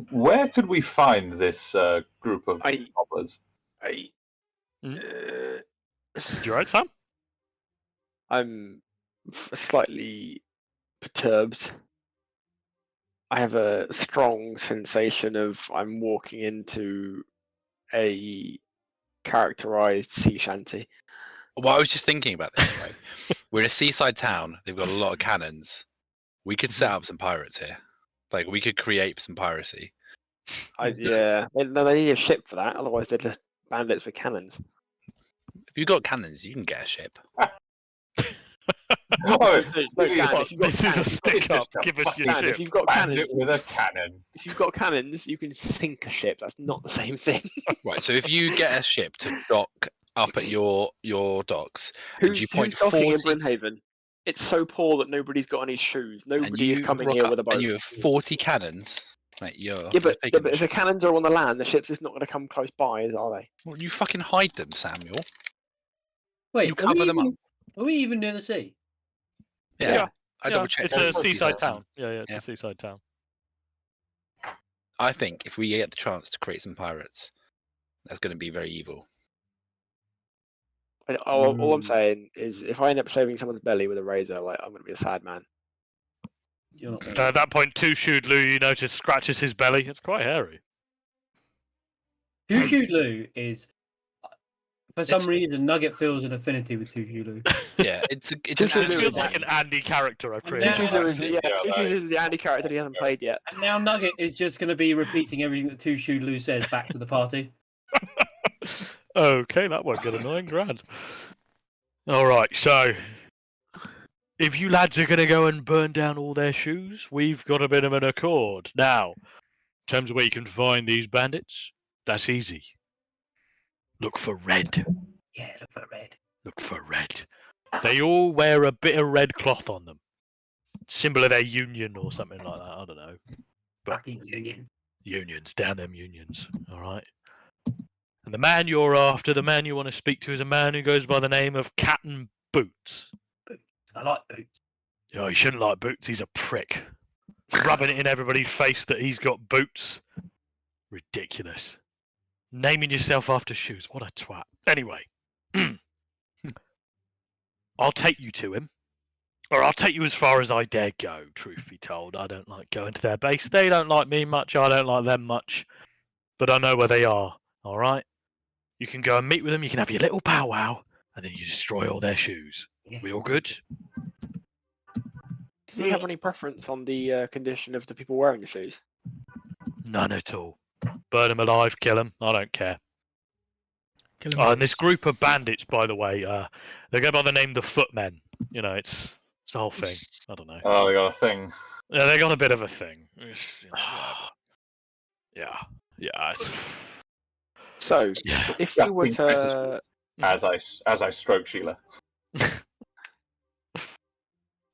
Where could we find this group of cobblers? You right, Sam? I'm slightly perturbed. I have a strong sensation of I'm walking into a characterized sea shanty. Well, I was just thinking about this, right? We're in a seaside town. They've got a lot of cannons. We could set up some pirates here. Like, we could create some piracy. Yeah, they need a ship for that. Otherwise, they're just bandits with cannons. If you've got cannons, you can get a ship. Oh, This is a stick-up. Give us your Dan, ship. if you've got bandit cannons, with a cannon. if you've got cannons, you can sink a ship. That's not the same thing. Right, so if you get a ship to dock up at your docks, and Who's you point docking in 40 Brimhaven? it's so poor that nobody's got any shoes. And Nobody is you coming rock here up with a boat. and you have 40 cannons. Mate, you're Yeah, but taking if the cannons are on the land, the ship's just not going to come close by, are they? Well, you fucking hide them, Samuel. Wait, You are we cover them up. even- Are we even near the sea? Yeah. I Yeah, double checked. it's a every seaside season. town. Yeah, it's Yeah. a seaside town. I think if we get the chance to create some pirates, that's going to be very evil. All I'm saying is, if I end up shaving someone's belly with a razor, like I'm going to be a sad man. You're not At that point, Two-Shoed Lou, you notice, scratches his belly. It's quite hairy. Two-Shoed Lou is, for some It's- reason, Nugget feels an affinity with Two-Shoed Lou. Yeah, it's an It Two-Shoed Lou feels is like an Andy character I've And created. now- Two-Shoes is, Yeah, Two-Shoes is the Andy character that he hasn't played yet. And now Nugget is just going to be repeating everything that Two-Shoed Lou says back to the party. Okay, that won't get annoying. Grand. All right, so if you lads are going to go and burn down all their shoes, we've got a bit of an accord. Now, in terms of where you can find these bandits, that's easy. Look for red. Yeah, look for red. Look for red. They all wear a bit of red cloth on them. Symbol of their union or something like that. I don't know. Fucking union. Unions, damn them unions. All right. And the man you're after, the man you want to speak to, is a man who goes by the name of Captain Boots. I like boots. Oh, you shouldn't like Boots. He's a prick. Rubbing it in everybody's face that he's got boots. Ridiculous. Naming yourself after shoes. What a twat. Anyway. I'll take you to him. Or I'll take you as far as I dare go, truth be told. I don't like going to their base. They don't like me much. I don't like them much. But I know where they are. All right? You can go and meet with them. You can have your little powwow. And then you destroy all their shoes. Yeah. We all good? Does he have any preference on the condition of the people wearing the shoes? None at all. Burn them alive, kill them. I don't care. Kill 'em And this loose. group of bandits, by the way, they go by the name the Footmen. You know, it's the whole thing. I don't know. Oh, they got a thing. Yeah, they got a bit of a thing. It's, you know, whatever. Yeah. So, Yeah. if we were Disgusting to, As I stroke Sheila.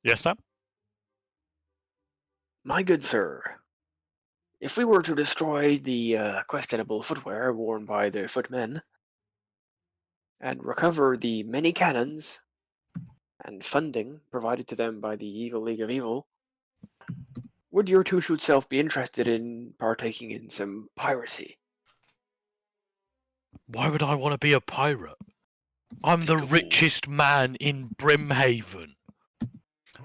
Yes, Sam? my good sir, if we were to destroy the questionable footwear worn by the footmen, and recover the many cannons and funding provided to them by the Evil League of Evil, would your two-shoot self be interested in partaking in some piracy? Why would I want to be a pirate? I'm the richest man in Brimhaven.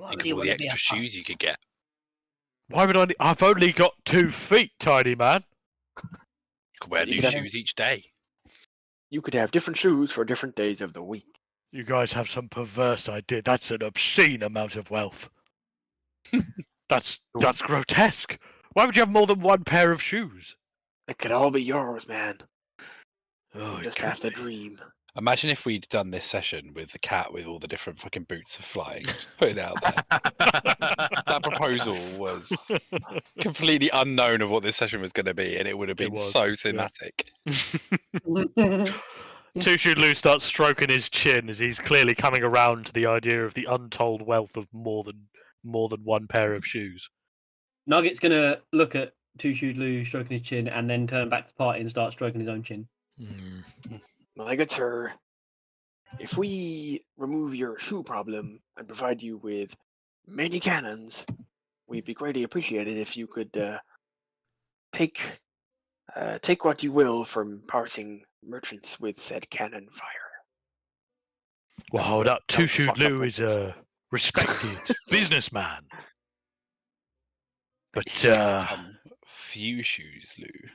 Think of all the extra shoes you could get. Why would I? I've only got 2 feet, tiny man. You could wear You new could have- shoes each day. You could have different shoes for different days of the week. You guys have some perverse idea. That's an obscene amount of wealth. That's grotesque. Why would you have more than one pair of shoes? It could all be yours, man. Oh, You it just could have to be. dream. Imagine if we'd done this session with the cat with all the different fucking boots of flying. Just put it out there. That proposal was completely unknown of what this session was going to be, and it would have It been was, so yeah. thematic. Two-Shoed Lou starts stroking his chin as he's clearly coming around to the idea of the untold wealth of more than one pair of shoes. Nugget's going to look at Two-Shoed Lou stroking his chin and then turn back to the party and start stroking his own chin. My good sir, if we remove your shoe problem and provide you with many cannons, we'd be greatly appreciated if you could take what you will from parsing merchants with said cannon fire. Well, That was hold a- up. that was a Two-Shoed fucked up Lou is reference. a respected businessman. But You can't become few shoes, Lou.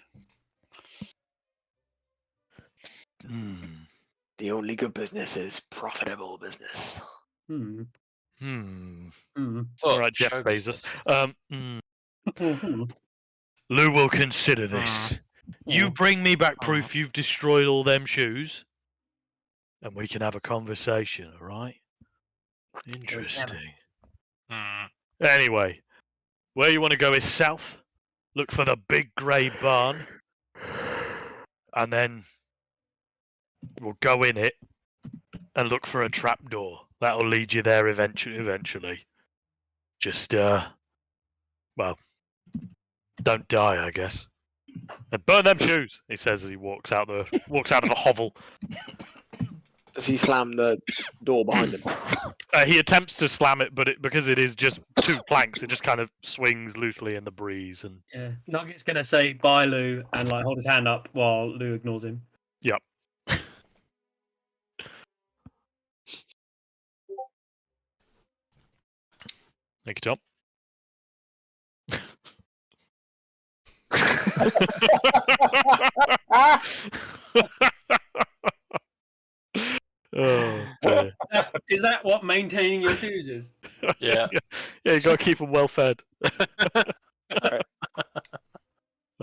The only good business is profitable business. Hmm. All right, Jeff show Bezos. business. Lou will consider this. You bring me back proof you've destroyed all them shoes, and we can have a conversation, all right? Interesting. Hmm. Anyway, where you want to go is south. Look for the big grey barn, and then we'll go in it and look for a trap door. That'll lead you there eventually. Just well, don't die, I guess. And burn them shoes, he says as he walks out of the hovel. Does he slam the door behind him? He attempts to slam it, but because it is just 2 planks, it just kind of swings loosely in the breeze. And Yeah. Nugget's gonna say bye, Lou, and like hold his hand up while Lou ignores him. yep. Thank you, Tom. Oh, dear. Is that what maintaining your shoes is? Yeah. Yeah, you got to keep them well fed.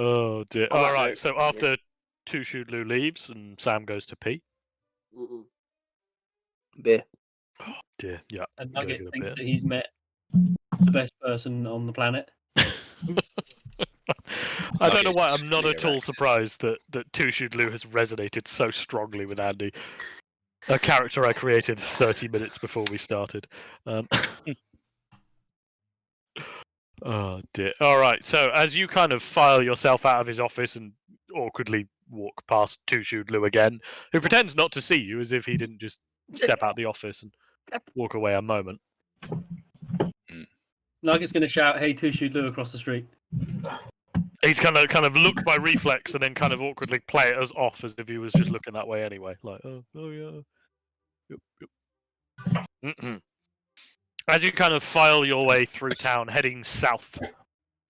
Oh dear. On that All right. note, So after Two Shoot Lou leaves and Sam goes to pee. Beer. Oh dear. Yeah. And Gotta Nugget get a thinks bit. that he's met the best person on the planet. I don't know Nugget's why just I'm not really at all erect. surprised that Two Shoot Lou has resonated so strongly with Andy. A character I created 30 minutes before we started. Oh dear. All right. So as you kind of file yourself out of his office and awkwardly walk past Two Shoot Lou again, who pretends not to see you as if he didn't just step out the office and walk away a moment. Nugget's gonna shout, "Hey, Two Shoot Lou!" across the street. He's kind of look by reflex and then kind of awkwardly play it as off as if he was just looking that way anyway. Like, oh yeah. Yep. Mm-mm. As you kind of file your way through town, heading south,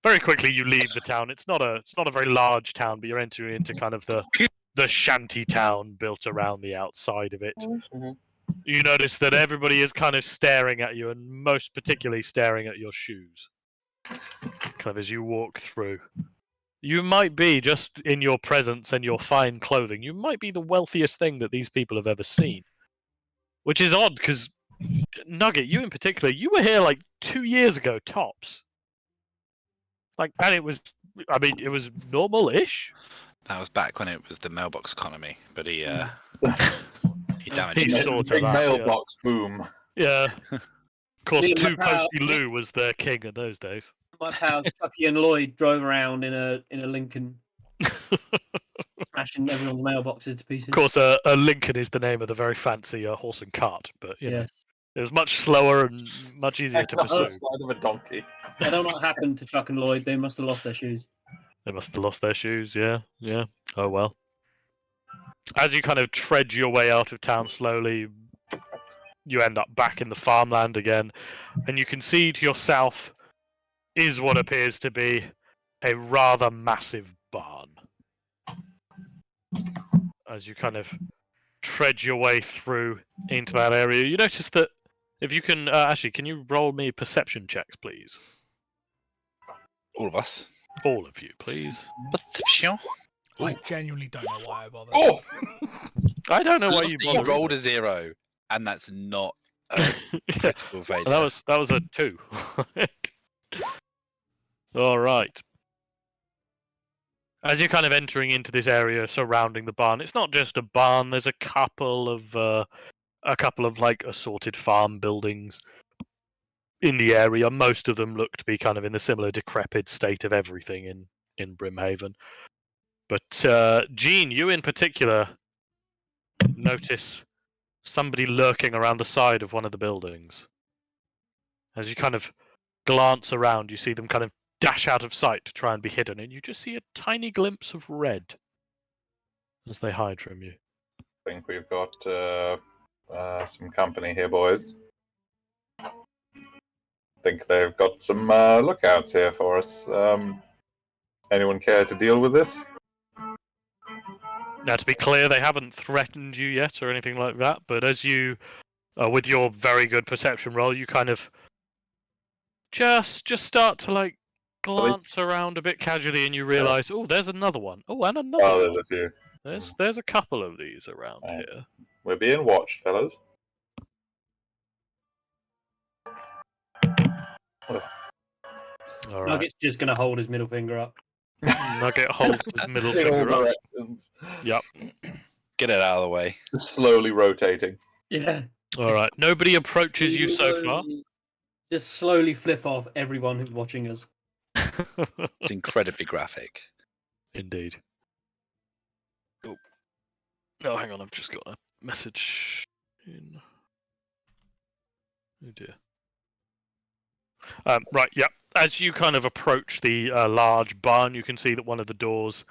very quickly you leave the town. It's not a very large town, but you're entering into kind of the shanty town built around the outside of it. You notice that everybody is kind of staring at you, and most particularly staring at your shoes. Kind of as you walk through. You might be, just in your presence and your fine clothing, you might be the wealthiest thing that these people have ever seen. Which is odd, because Nugget, you in particular, you were here like 2 years ago, tops. Like, and it was normal-ish. That was back when it was the mailbox economy, but he damaged He it. sort of Big that, mailbox boom. Yeah. Of course, Me and my Two pal- Posty Lou was their king in those days. My pals Chucky and Lloyd drove around in a Lincoln, smashing everyone's mailboxes to pieces. Of course, a Lincoln is the name of the very fancy horse and cart, but you know, Yes. it was much slower and much easier to On the pursue. side of a donkey. I don't know what happened to Chuck and Lloyd. They must have lost their shoes. They must have lost their shoes, yeah. Oh well. As you kind of tread your way out of town slowly, you end up back in the farmland again, and you can see to your south is what appears to be a rather massive barn. As you kind of tread your way through into that area, you notice that if you can, actually, can you roll me perception checks, please? All of us. All of you, please. Perception. I genuinely don't know why I bothered. Oh! I don't know why you You bothered. rolled a 0, and that's not a critical failure. That was a 2. All right. As you're kind of entering into this area surrounding the barn, it's not just a barn. There's a couple of like assorted farm buildings in the area. Most of them look to be kind of in a similar decrepit state of everything in Brimhaven. But Gene, you in particular notice somebody lurking around the side of one of the buildings. As you kind of glance around, you see them kind of dash out of sight to try and be hidden, and you just see a tiny glimpse of red as they hide from you. I think we've got some company here, boys. I think they've got some lookouts here for us. Anyone care to deal with this? Now, to be clear, they haven't threatened you yet or anything like that, but as you, with your very good perception roll, you kind of just start to like glance around a bit casually, and you realise, oh, there's another one. Oh, and another Oh, one. there's a few. There's a couple of these around Right. here. We're being watched, fellas. All right. Nugget's just gonna hold his middle finger up. Nugget holds his middle In all finger up. directions. Yep. Get it out of the way. Slowly rotating. Yeah. All right. Nobody approaches you so far. Just slowly flip off everyone who's watching us. It's incredibly graphic. Indeed. Oh, hang on. I've just got a message in. Oh dear. Right. Yeah. As you kind of approach the large barn, you can see that one of the doors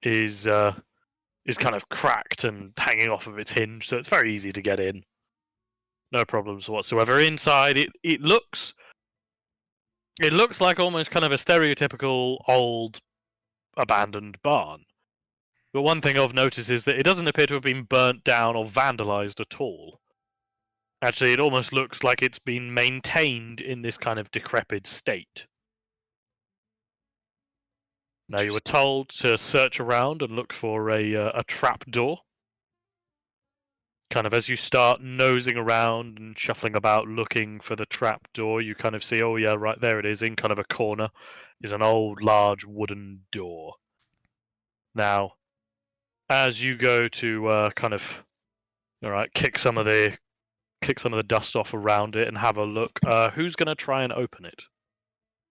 is kind of cracked and hanging off of its hinge, so it's very easy to get in. No problems whatsoever. Inside, it looks like almost kind of a stereotypical old abandoned barn. But one thing of notice is that it doesn't appear to have been burnt down or vandalized at all. Actually, it almost looks like it's been maintained in this kind of decrepit state. Now, you were told to search around and look for a trap door. Kind of as you start nosing around and shuffling about looking for the trap door, you kind of see, oh yeah, right there it is, in kind of a corner is an old large wooden door. Now, as you go to kind of, all right, kick some of the dust off around it and have a look, who's going to try and open it?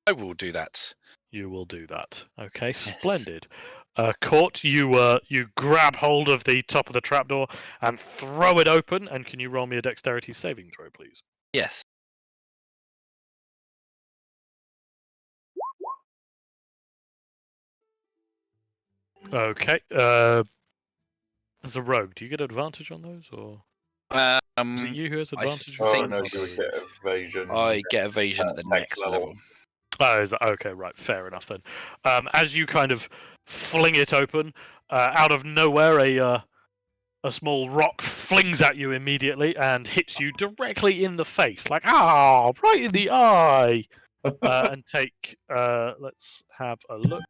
I will do that. You will do that. Okay, splendid. Court, you grab hold of the top of the trapdoor and throw it open. And can you roll me a dexterity saving throw, please? Yes. Okay. As a rogue, do you get advantage on those, or is it you who has advantage? I Oh think no, you would get evasion. I get evasion at the next level. Oh, is that okay? Right, fair enough then. As you kind of fling it open, out of nowhere, a small rock flings at you immediately and hits you directly in the face, like right in the eye. And take. Let's have a look.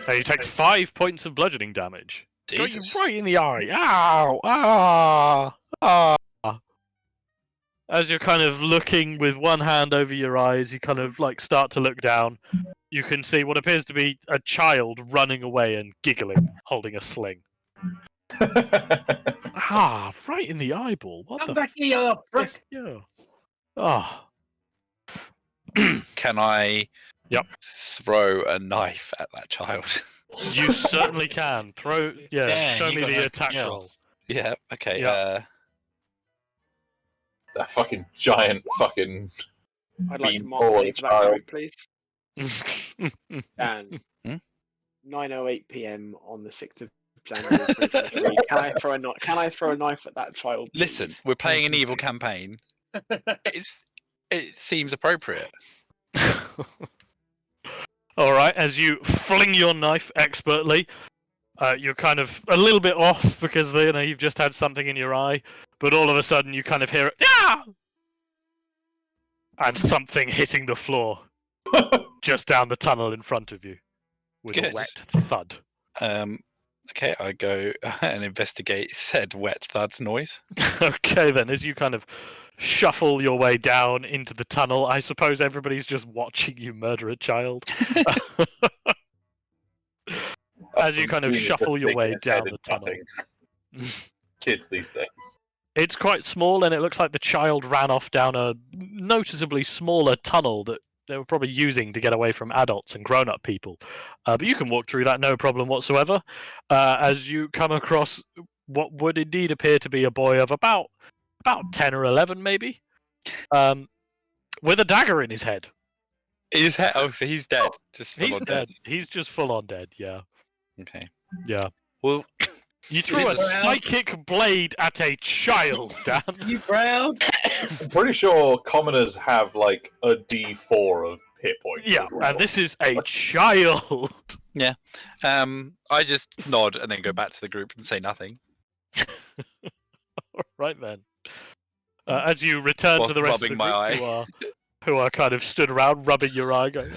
You take 5 points of bludgeoning damage. Got you Jesus. right in the eye. Ow! As you're kind of looking with one hand over your eyes, you kind of like start to look down. You can see what appears to be a child running away and giggling, holding a sling. Right in the eyeball. What Come the back here, prick! Yeah. Oh. Can I Yep. throw a knife at that child? You certainly can. Throw. Yeah. Yeah, Show you me got the no attack skill. roll. Yeah, okay. Yeah. That fucking giant fucking I'd like to being mark the born date for that child. group, please. Dan, Hmm? 9:08 p.m. on the 6th of January 2023. Can I throw a knife at that child? Listen, please? we're playing an evil campaign. It seems appropriate. All right. As you fling your knife expertly, you're kind of a little bit off because you've just had something in your eye, but all of a sudden you kind of hear it, and something hitting the floor just down the tunnel in front of you with a Good. wet thud. Okay, I go and investigate said wet thud noise. Okay, then, as you kind of shuffle your way down into the tunnel, I suppose everybody's just watching you murder a child. As you kind of Genius shuffle your thinking way his head down the in tunnel. nothing. Kids these days. It's quite small, and it looks like the child ran off down a noticeably smaller tunnel that they were probably using to get away from adults and grown-up people. But you can walk through that no problem whatsoever. As you come across what would indeed appear to be a boy of about 10 or 11, maybe, with a dagger in his head. His head? Oh, so he's dead. Just full He's on dead. He's just full on dead. Yeah. Okay. Yeah. Well, You threw a is a- psychic blade at a child, Dan. You proud? I'm pretty sure commoners have like a D4 of hit points. Yeah, as well. and this is a child. I just nod and then go back to the group and say nothing. Right then. As you return to Whilst the rest of the rubbing my group, who are kind of stood around rubbing your eye, going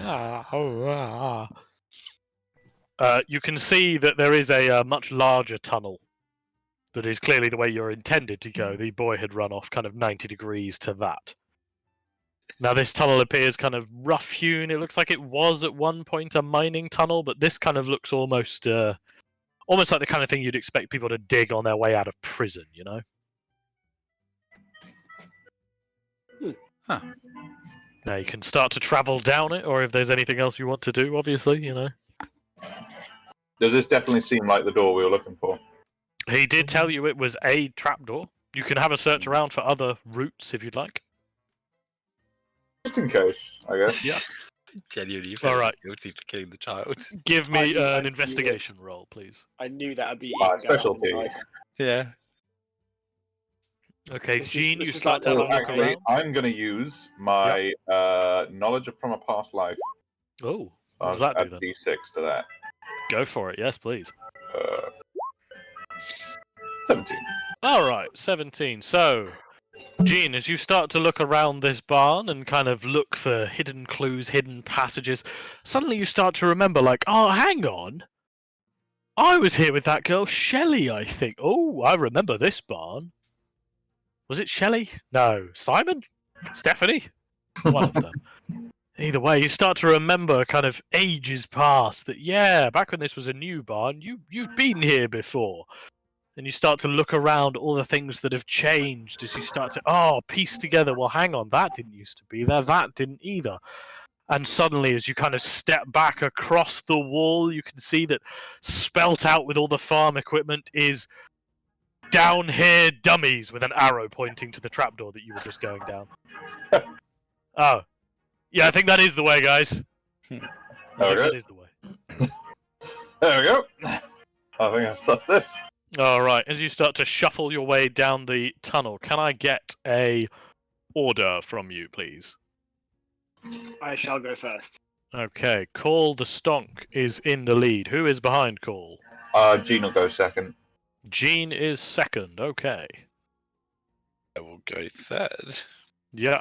you can see that there is a much larger tunnel that is clearly the way you're intended to go. The boy had run off kind of 90 degrees to that. Now this tunnel appears kind of rough-hewn. It looks like it was at one point a mining tunnel, but this kind of looks almost almost like the kind of thing you'd expect people to dig on their way out of prison, you know? Huh. Now you can start to travel down it, or if there's anything else you want to do, obviously, you know. Does this definitely seem like the door we were looking for? He did tell you it was a trapdoor. You can have a search around for other routes if you'd like. Just in case, I guess. Yeah. Genuinely, All right. guilty for killing the child. Give me knew an it. investigation roll, please. I knew that would be My eaten down specialty. inside. Yeah. Okay, This is- Gene, this you is start like to have a the- look Actually, around. I'm going to use my knowledge from a past life. Oh, what does that do Add then? D6 to that. Go for it, yes, please. 17. All right, 17. So, Gene, as you start to look around this barn and kind of look for hidden clues, hidden passages, suddenly you start to remember, like, oh, hang on. I was here with that girl, Shelley, I think. Oh, I remember this barn. Was it Shelley? No. Simon? Stephanie? One of them. Either way, you start to remember kind of ages past that, yeah, back when this was a new barn, you've been here before. And you start to look around all the things that have changed as you start to, piece together, well, hang on, that didn't used to be there, that didn't either. And suddenly, as you kind of step back across the wall, you can see that spelt out with all the farm equipment is down here dummies with an arrow pointing to the trapdoor that you were just going down. Oh. Yeah, I think that is the way, guys. I think that is the way. There we go. I think I've sussed this. Alright, as you start to shuffle your way down the tunnel, can I get a order from you, please? I shall go first. Okay, Call the Stonk is in the lead. Who is behind Call? Gene will go second. Gene is second, okay. I will go third. Yeah.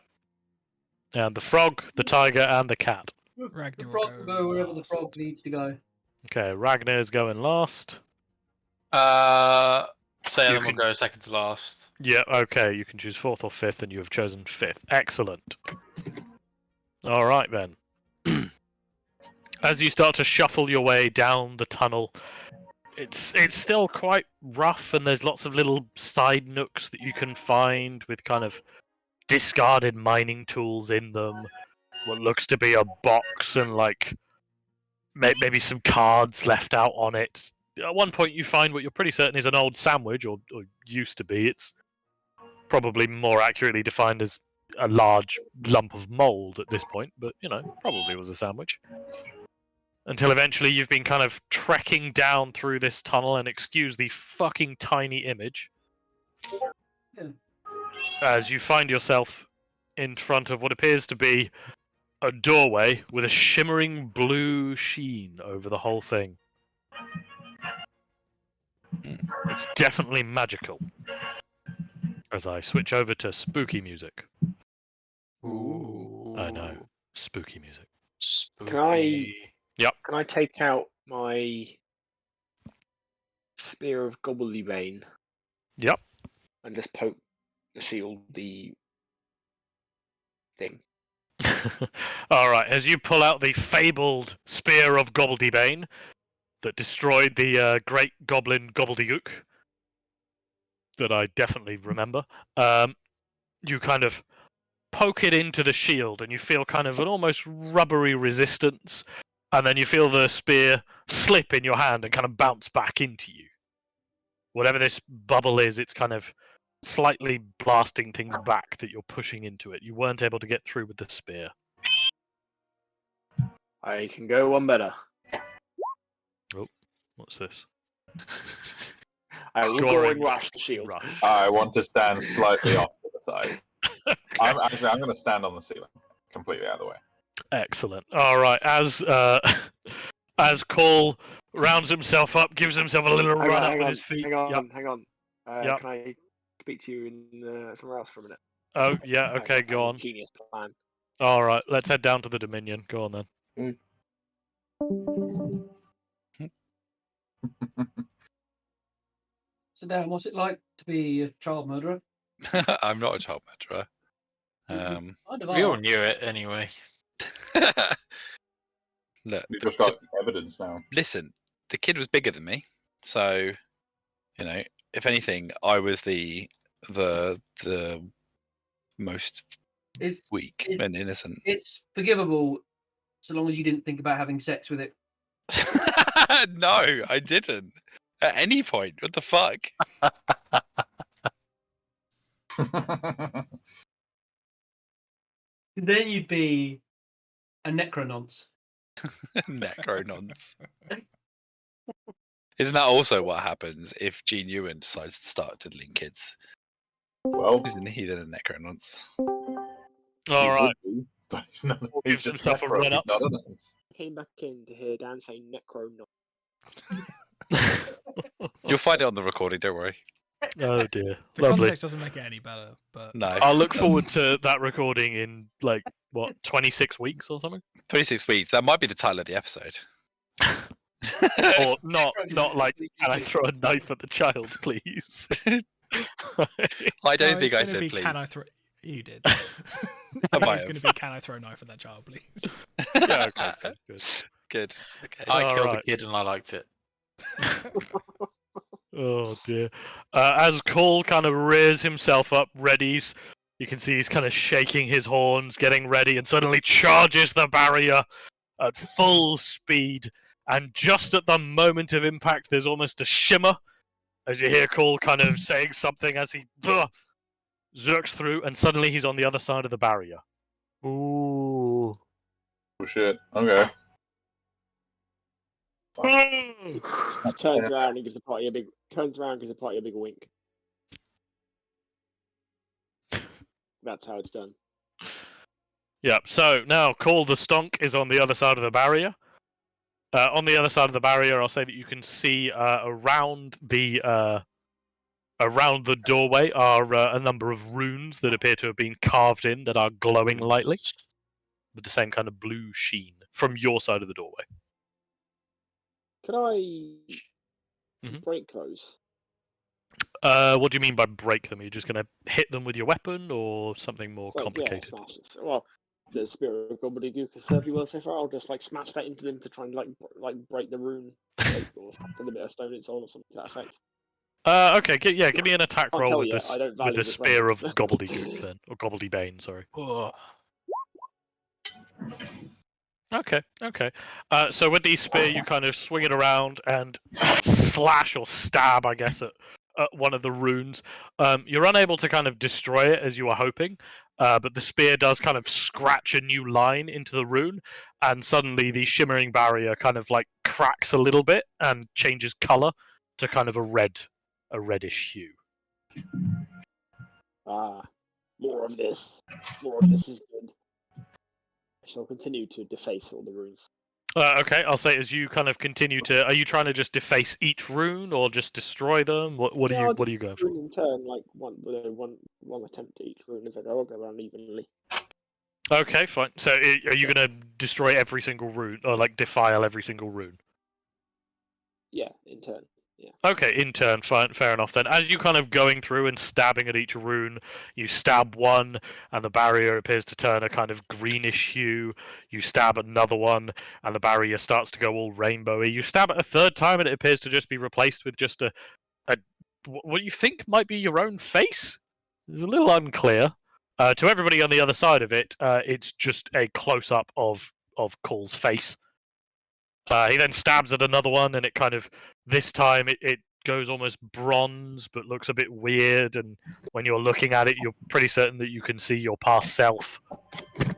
And the frog, the tiger, and the cat. Ragnar The will frog will go wherever the last. frog needs to go. Okay, Ragnar's going last. Salem You will can- go second to last. Yeah, okay, you can choose fourth or fifth, and you have chosen fifth. Excellent. Alright then. As you start to shuffle your way down the tunnel, it's still quite rough, and there's lots of little side nooks that you can find with kind of discarded mining tools in them. What looks to be a box and like maybe some cards left out on it. At one point, you find what you're pretty certain is an old sandwich, or used to be. It's probably more accurately defined as a large lump of mold at this point, but you know, probably was a sandwich. Until eventually you've been kind of trekking down through this tunnel, and excuse the fucking tiny image, Yeah. as you find yourself in front of what appears to be a doorway with a shimmering blue sheen over the whole thing. It's definitely magical. As I switch over to spooky music. Ooh. I know. Spooky music. Spooky. Can I take out my spear of Gobblebane Yep. and just poke the shield, the thing? Alright, as you pull out the fabled Spear of Gobblebane that destroyed the great goblin Gobbledygook, that I definitely remember, you kind of poke it into the shield and you feel kind of an almost rubbery resistance, and then you feel the spear slip in your hand and kind of bounce back into you. Whatever this bubble is, it's kind of slightly blasting things back that you're pushing into it. You weren't able to get through with the spear. I can go one better. What's this? I will go Goring and rush the shield. Rush. I want to stand slightly off to the side. I'm going to stand on the ceiling, completely out of the way. Excellent. All right. As Cole rounds himself up, gives himself a little run up with his feet. hang on, Yep. hang on. Yep. Can I speak to you in somewhere else for a minute? Oh, yeah. I Okay, have go a on. Genius plan. All right. Let's head down to the Dominion. Go on then. So, Dan, what's it like to be a child murderer? I'm not a child murderer. Kind of We all are. knew it anyway. Look, We've just got evidence now. listen, the kid was bigger than me. So, you know, if anything, I was the most It's weak it- and innocent. it's forgivable, so long as you didn't think about having sex with it. No, I didn't. At any point. What the fuck? Then you'd be a necrononce. Necronons. Isn't that also what happens if Gene Ewan decides to start diddling kids? Well, Isn't he then a necrononce? All right. But he's not. Or He's gives just himself a necro, run he's up. not a nonce. Came back in to hear Dan say necro. You'll find it on the recording, don't worry. Oh dear. The Lovely. context doesn't make it any better, but No. I'll look forward to that recording in like what 26 weeks or something. 26 weeks. That might be the title of the episode. Or not like can I throw a knife at the child, please? I don't No, think it's I gonna said be, please. Can I throw? You did. I might It's going to be can I throw a knife at that child, please? Yeah, okay, good. Good. Okay. I killed Alright. a kid and I liked it. Oh dear. As Cole kind of rears himself up, readies, you can see he's kind of shaking his horns, getting ready, and suddenly charges the barrier at full speed. And just at the moment of impact, there's almost a shimmer as you hear Cole kind of saying something as he zerks through, and suddenly he's on the other side of the barrier. Ooh. Oh shit. Okay. Turns around and gives the party a big. Turns around and gives the party a big wink. That's how it's done. Yep, so now Cole the Stonk is on the other side of the barrier. On the other side of the barrier, I'll say that you can see around the doorway are a number of runes that appear to have been carved in that are glowing lightly with the same kind of blue sheen from your side of the doorway. Can I Mhm. break those? What do you mean by break them? Are you just going to hit them with your weapon or something more It's like, complicated? Yeah, smash it. Well, the spirit of gobbledygook has served you well so far. I'll just like smash that into them to try and like break the rune, or to the bit of stone it's on, or something to that effect. Okay, give me an attack Can't roll tell with yet, this I don't with value the this spear of weapon. gobbledygook then, or gobbledy-bane, sorry. Oh. Okay. So with the spear, you kind of swing it around and slash or stab, I guess, at one of the runes. You're unable to kind of destroy it as you were hoping, but the spear does kind of scratch a new line into the rune, and suddenly the shimmering barrier kind of like cracks a little bit and changes color to kind of a reddish hue. More of this. More of this is good. I shall continue to deface all the runes. Okay, I'll say as you kind of continue to, are you trying to just deface each rune or just destroy them? What are Yeah, you going for? Rune in turn, like one attempt at each rune as I go. I'll go around evenly. Okay, fine. So are you going to destroy every single rune or like defile every single rune? Yeah, in turn. Yeah. Okay, in turn, fine, fair enough then. As you kind of going through and stabbing at each rune, you stab one and the barrier appears to turn a kind of greenish hue. You stab another one and the barrier starts to go all rainbowy. You stab it a third time and it appears to just be replaced with just a what you think might be your own face. It's a little unclear. To everybody on the other side of it, it's just a close-up of Cole's face. He then stabs at another one, and it kind of this time it goes almost bronze, but looks a bit weird. And when you're looking at it, you're pretty certain that you can see your past self.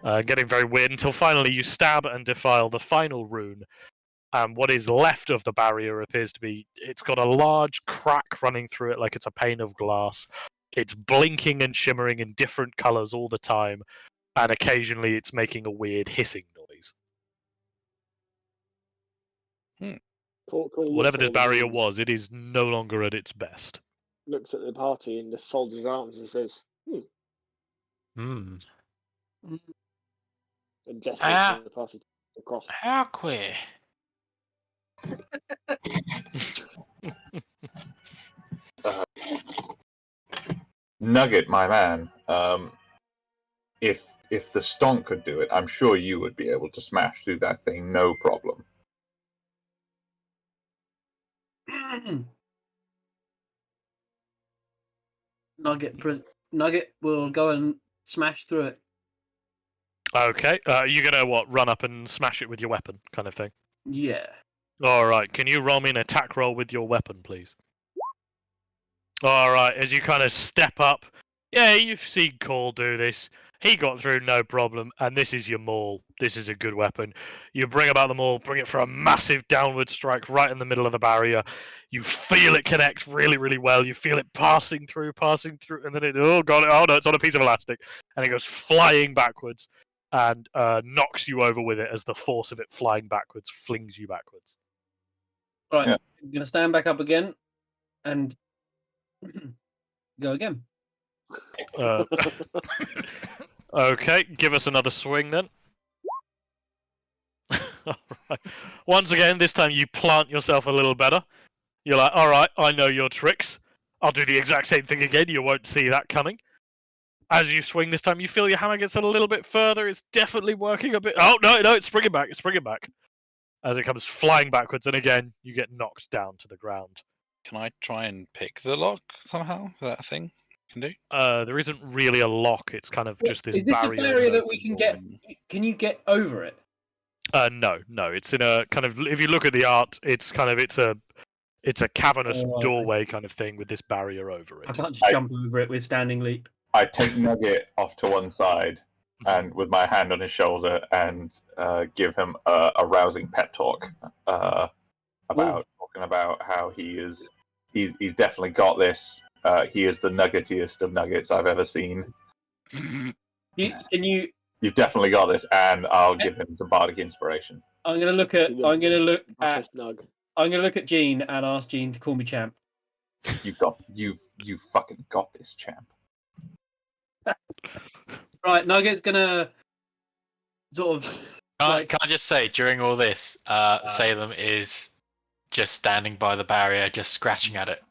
Getting very weird until finally you stab and defile the final rune. And what is left of the barrier appears to be, it's got a large crack running through it like it's a pane of glass. It's blinking and shimmering in different colors all the time, and occasionally it's making a weird hissing noise. Cool, Whatever this barrier was, it is no longer at its best. Looks at the party and just folds his arms and says, Hmm. and gestures to the party across. How queer. Nugget, my man. If the Stonk could do it, I'm sure you would be able to smash through that thing, no problem. Nugget will go and smash through it. Okay. You're gonna what? Run up and smash it with your weapon, kind of thing. Yeah. All right. Can you roll me an attack roll with your weapon, please? All right. As you kind of step up, yeah, you've seen Cole do this. He got through no problem, and this is your maul. This is a good weapon. You bring about the maul, bring it for a massive downward strike right in the middle of the barrier. You feel it connect really, really well. You feel it passing through, and then it, oh god, oh no, it's on a piece of elastic, and it goes flying backwards and knocks you over with it as the force of it flying backwards flings you backwards. Right. Yeah. I'm gonna stand back up again and go again. Okay, give us another swing then. Alright. Once again, this time you plant yourself a little better. You're like, alright, I know your tricks. I'll do the exact same thing again. You won't see that coming. As you swing this time, you feel your hammer gets a little bit further. It's definitely working a bit. Oh, no, it's springing back. It's springing back. As it comes flying backwards, and again, you get knocked down to the ground. Can I try and pick the lock somehow? Is that a thing you can do? There isn't really a lock. It's kind of just this Is this barrier. a barrier that we can get? Can you get over it? No. It's in a kind of. If you look at the art, it's a cavernous Oh, right. doorway kind of thing with this barrier over I it. can't just jump over it with standing leap. I take Nugget off to one side and with my hand on his shoulder and give him a rousing pep talk about talking about how he's definitely got this. He is the nuggetiest of nuggets I've ever seen. You've definitely got this, and I'll give him some bardic inspiration. I'm gonna look at Gene and ask Gene to call me champ. You fucking got this, champ. Right, Nugget's gonna sort of. Can I just say, during all this, Salem is just standing by the barrier, just scratching at it.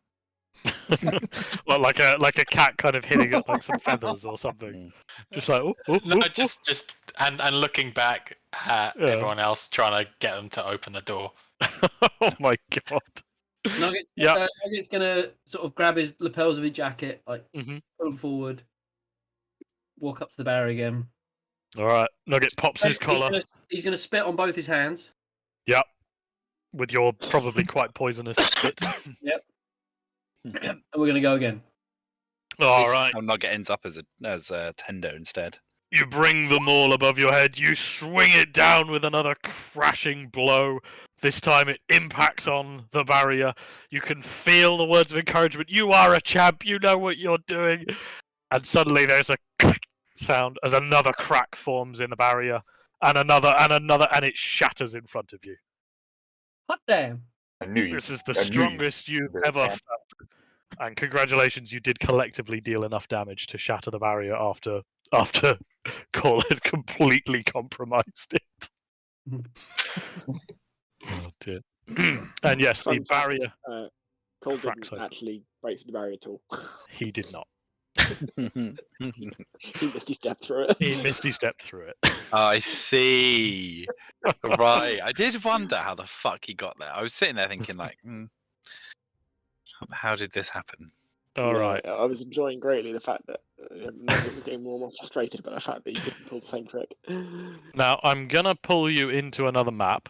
Well, like a cat kind of hitting it like some feathers or something. Just like No, just and looking back at everyone else, trying to get them to open the door. Oh my god. Nugget's gonna sort of grab his lapels of his jacket, like Mhm. pull him forward, walk up to the barrier again. All right. Nugget pops his collar. He's gonna spit on both his hands. Yep. With your probably quite poisonous spit. Yep. And we're gonna go again. All right. How Nugget ends up as a tender instead. You bring the maul above your head. You swing it down with another crashing blow. This time it impacts on the barrier. You can feel the words of encouragement. You are a champ. You know what you're doing. And suddenly there's a sound as another crack forms in the barrier, and another, and it shatters in front of you. Hot damn! I knew you. This is the strongest you've ever felt. And congratulations, you did collectively deal enough damage to shatter the barrier after Cole had completely compromised it. Oh dear. And yes, the barrier. Cole cracks didn't open. actually break through the barrier at all. He did not. He misty stepped through it. He misty stepped through it. I see. Right. I did wonder how the fuck he got there. I was sitting there thinking, like, how did this happen? All right. I was enjoying greatly the fact that Nugget was getting more and more frustrated about the fact that you couldn't pull the same trick. Now I'm gonna pull you into another map.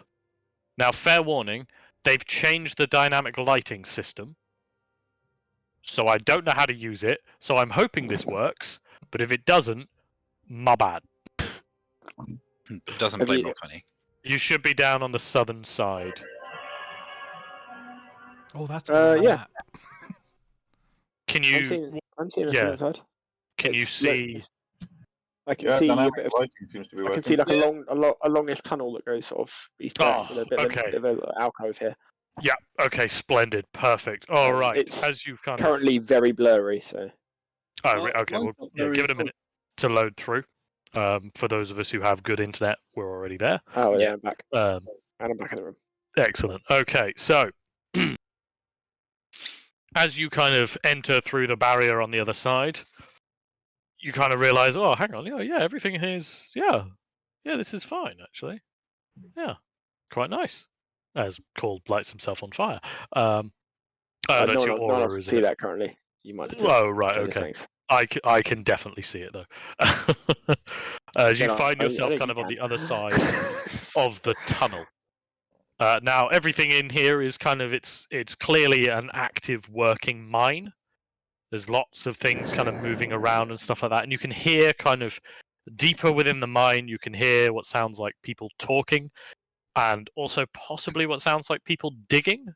Now, fair warning, they've changed the dynamic lighting system. So I don't know how to use it, so I'm hoping this works, but if it doesn't, my bad. Doesn't Have play you- Roll20. You should be down on the southern side. Oh, that's a good yeah. map. Can I'm seeing it yeah. from the side. you It's see... I can Yeah, see a dynamic bit of, lighting seems to be I working. can see like a longish tunnel that goes sort of east to west Oh, with a bit okay. of an alcove here. Yeah, okay, splendid, perfect. All right, It's as you've kind of... Currently very blurry, so Okay, well, yeah, give it a minute to load through. For those of us who have good internet, we're already there. oh Yeah. I'm back. Um, And I'm back in the room. Excellent. Okay, so as you kind of enter through the barrier on the other side, you kind of realize, oh, hang on, yeah, everything here is, yeah, this is fine, actually. Yeah, quite nice. As Cole lights himself on fire. That's no your one else aura, can isn't see it? that currently. You might have to Oh, right, change the okay. settings. I can definitely see it though. As you Then find I yourself think kind you of on can. the other side of the tunnel. Now everything in here is kind of it's clearly an active working mine. There's lots of things kind of moving around and stuff like that, and you can hear kind of deeper within the mine. You can hear what sounds like people talking, and also possibly what sounds like people digging.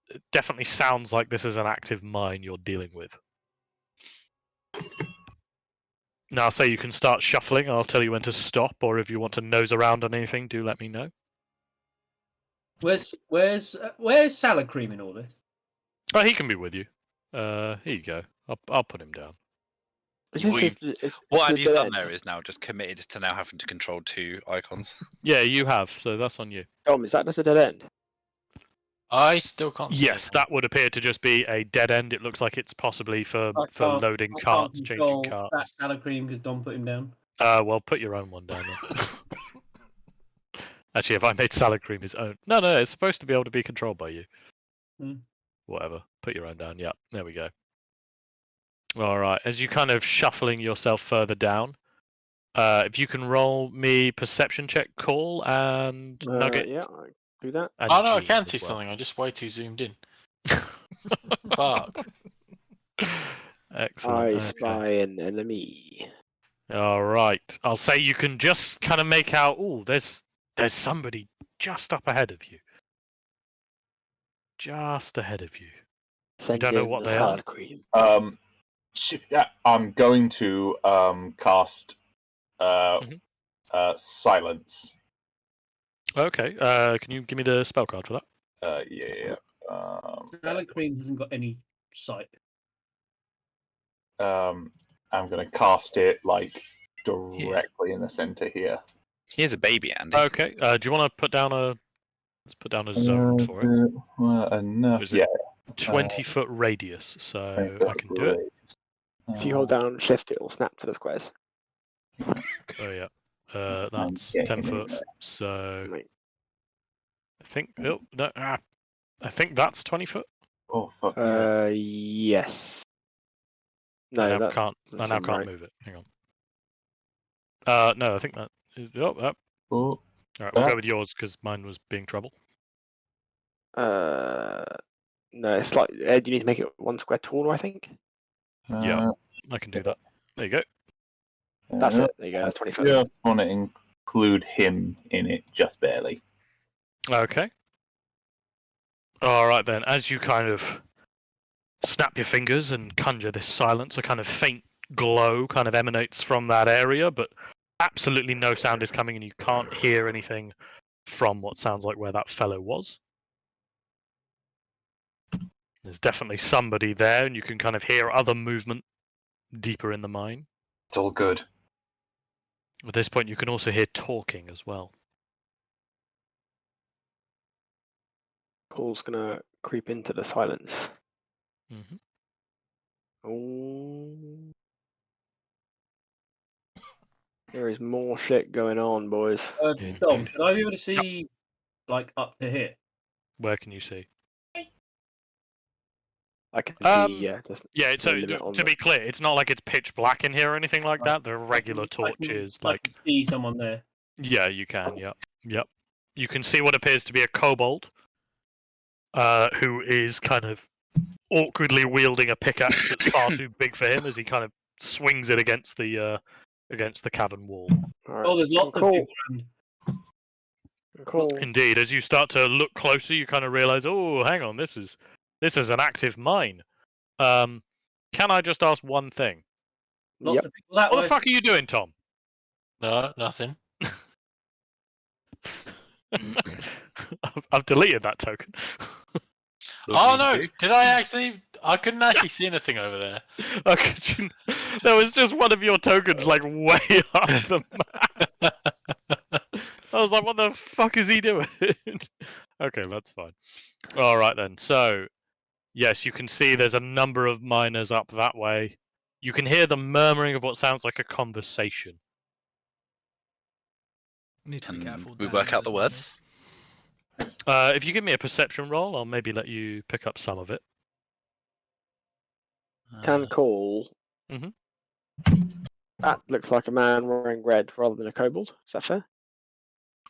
It definitely sounds like this is an active mine you're dealing with. Now, say you can start shuffling. I'll tell you when to stop, or if you want to nose around on anything, do let me know. Where's salad cream in all this? Oh, he can be with you. Here you go. I'll put him down. It's just- We've- it's What the Andy's dead done end. there is now just committed to now having to control 2 icons. Yeah, you have. So that's on you. Tom, is that just a dead end? I still can't see Yes, it. that would appear to just be a dead end. It looks like it's possibly for loading carts, changing That carts. salad cream because Don put him down. Well, put your own one down then. Actually, if I made salad cream his own, no, it's supposed to be able to be controlled by you. Whatever, put your own down. Yeah, there we go. All right, as you kind of shuffling yourself further down, if you can roll me perception check, Call and Nugget. Yeah, I do that. And Oh no, I Jean can as see well. something. I'm just way too zoomed in. Fuck. Excellent. I okay. spy an enemy. All right. I'll say you can just kind of make out. Oh, there's somebody just up ahead of you. Just ahead of you. Send don't know in what the they are? salad cream. Yeah, I'm going to cast silence. Okay. Can you give me the spell card for that? Yeah. Salad cream hasn't got any sight. I'm going to cast it like directly in the center here. Here's a baby, Andy. Okay. Do you want to put down a? Let's put down a zone for it. Enough. Is it 20-foot radius, so I can do it. If you hold down shift, it will snap to the squares. Oh yeah. That's getting 10 it. foot. So Wait. I think. Oh no. I think that's 20 foot. Oh fuck yeah. Yes. No, I now that can't. I doesn't now seem can't right. move it. Hang on. No, I think that is. Oh, Oh, all right, we'll Ah. go with yours because mine was being trouble. No, it's like you need to make it 1 square taller, I think. Yeah. I can do that. There you go. That's it. There you go. That's 20 foot. Just want to include him in it, just barely. Okay. All right then. As you kind of snap your fingers and conjure this silence, a kind of faint glow kind of emanates from that area, but absolutely no sound is coming, and you can't hear anything from what sounds like where that fellow was. There's definitely somebody there, and you can kind of hear other movement deeper in the mine. It's all good. At this point, you can also hear talking as well. Paul's gonna creep into the silence. Hmm. Oh. There is more shit going on, boys. Dom, should I be able to see like up to here? Where can you see? I can see, yeah. There's Yeah, no so limit on to be clear, it's not like it's pitch black in here or anything like that. There are regular I torches. can see someone there. Yeah, you can. Yep. You can see what appears to be a kobold, who is kind of awkwardly wielding a pickaxe that's far too big for him as he kind of swings it against the cavern wall. Alright. Oh, there's lots of Cool. people around. Cool. Indeed, as you start to look closer, you kind of realize, oh, hang on, this is an active mine. Can I just ask one thing? Lots Yep. of people that What way. the fuck are you doing, Tom? No, nothing. I've deleted that token. Oh no! Did I actually? I couldn't actually see anything over there. Okay, there was just one of your tokens like way up the map. I was like, what the fuck is he doing? Okay, that's fine. All right then. So, yes, you can see there's a number of miners up that way. You can hear the murmuring of what sounds like a conversation. Need to be And careful. we down work with out the those words. If you give me a perception roll, I'll maybe let you pick up some of it. Can call. Mhm. That looks like a man wearing red rather than a kobold. Is that fair?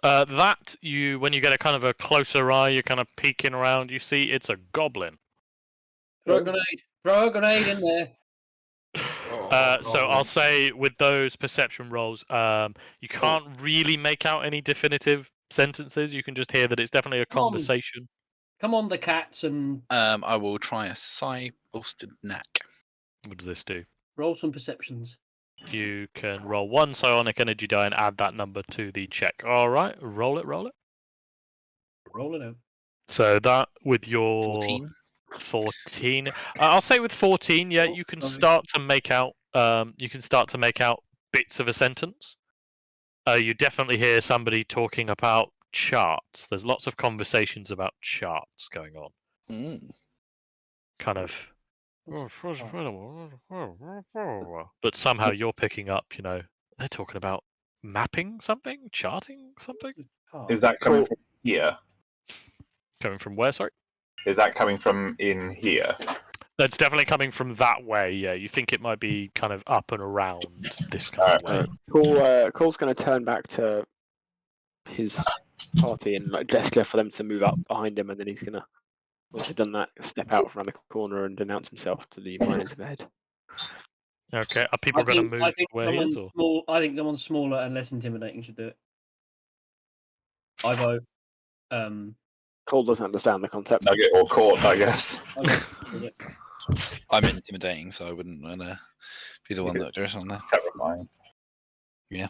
That when you get a kind of a closer eye, you're kind of peeking around. You see, it's a goblin. Throw a grenade. Throw a grenade in there. So I'll say with those perception rolls, you can't really make out any definitive sentences. You can just hear that it's definitely a Come on. conversation. Come on, the cats, and I will try a Psi-bolstered knack. What does this do? roll some perceptions. You can roll one psionic energy die and add that number to the check. All right, roll it. Roll it out. So that with your 14. 14. I'll say with 14, yeah, you can Sorry. start to make out. You can start to make out bits of a sentence. You definitely hear somebody talking about charts. There's lots of conversations about charts going on. Kind of. But somehow you're picking up. They're talking about mapping something, charting something. Is that coming from here? Coming from where? Sorry. Is that coming from in here? That's definitely coming from that way. Yeah, you think it might be kind of up and around this kind of way. Cole's going to turn back to his party and like gesture for them to move up behind him, and then he's going to, once he's done that, step out from around the corner and announce himself to the miners ahead. Okay, are people going to move where he is? Or? I think someone smaller and less intimidating should do it. I vote. Cole doesn't understand the concept. Nugget or Court, I guess. I'm intimidating, so I wouldn't want to be the one that goes on there. Terrifying. Yeah.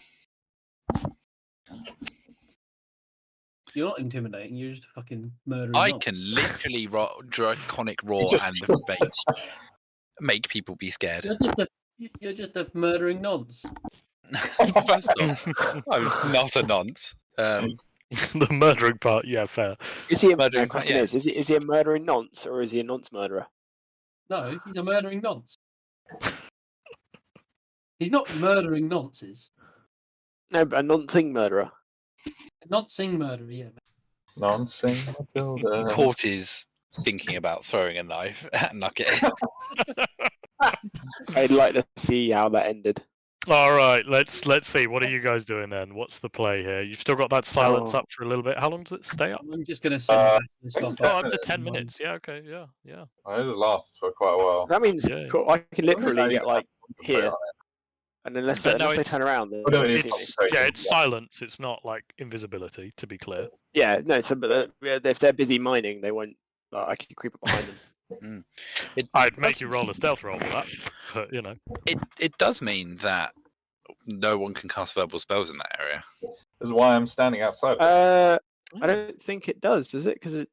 You're not intimidating. You're just a fucking murdering. I knob. can literally draconic roar Just- and make people be scared. You're just a murdering nonce. First off, I'm not a nonce. The murdering part, yeah, fair. Is he a Murdering, question yes. is he a murdering nonce or is he a nonce murderer? No, he's a murdering nonce. He's not murdering nonces. No, but a noncing murderer. Noncing murderer, yeah. Nonsense, Matilda. Court is thinking about throwing a knife at Nugget. I'd like to see how that ended. All right, let's see. What are you guys doing then? What's the play here? You've still got that silence up for a little bit. How long does it stay up? I'm just going to send this I stuff think Oh, out. up to 10 minutes. Yeah, okay, yeah. It just lasts for quite a while. That means Yeah. I can literally get like Here. here, and unless But no, they it's- turn around, Oh, no, it is then- concentration. Yeah, it's silence. It's not like invisibility, to be clear. yeah, no. So, but if they're busy mining, they won't. I can creep up behind them. I'd make you roll a stealth roll for that, but It does mean that no one can cast verbal spells in that area. This is why I'm standing outside. I don't think it does it? Because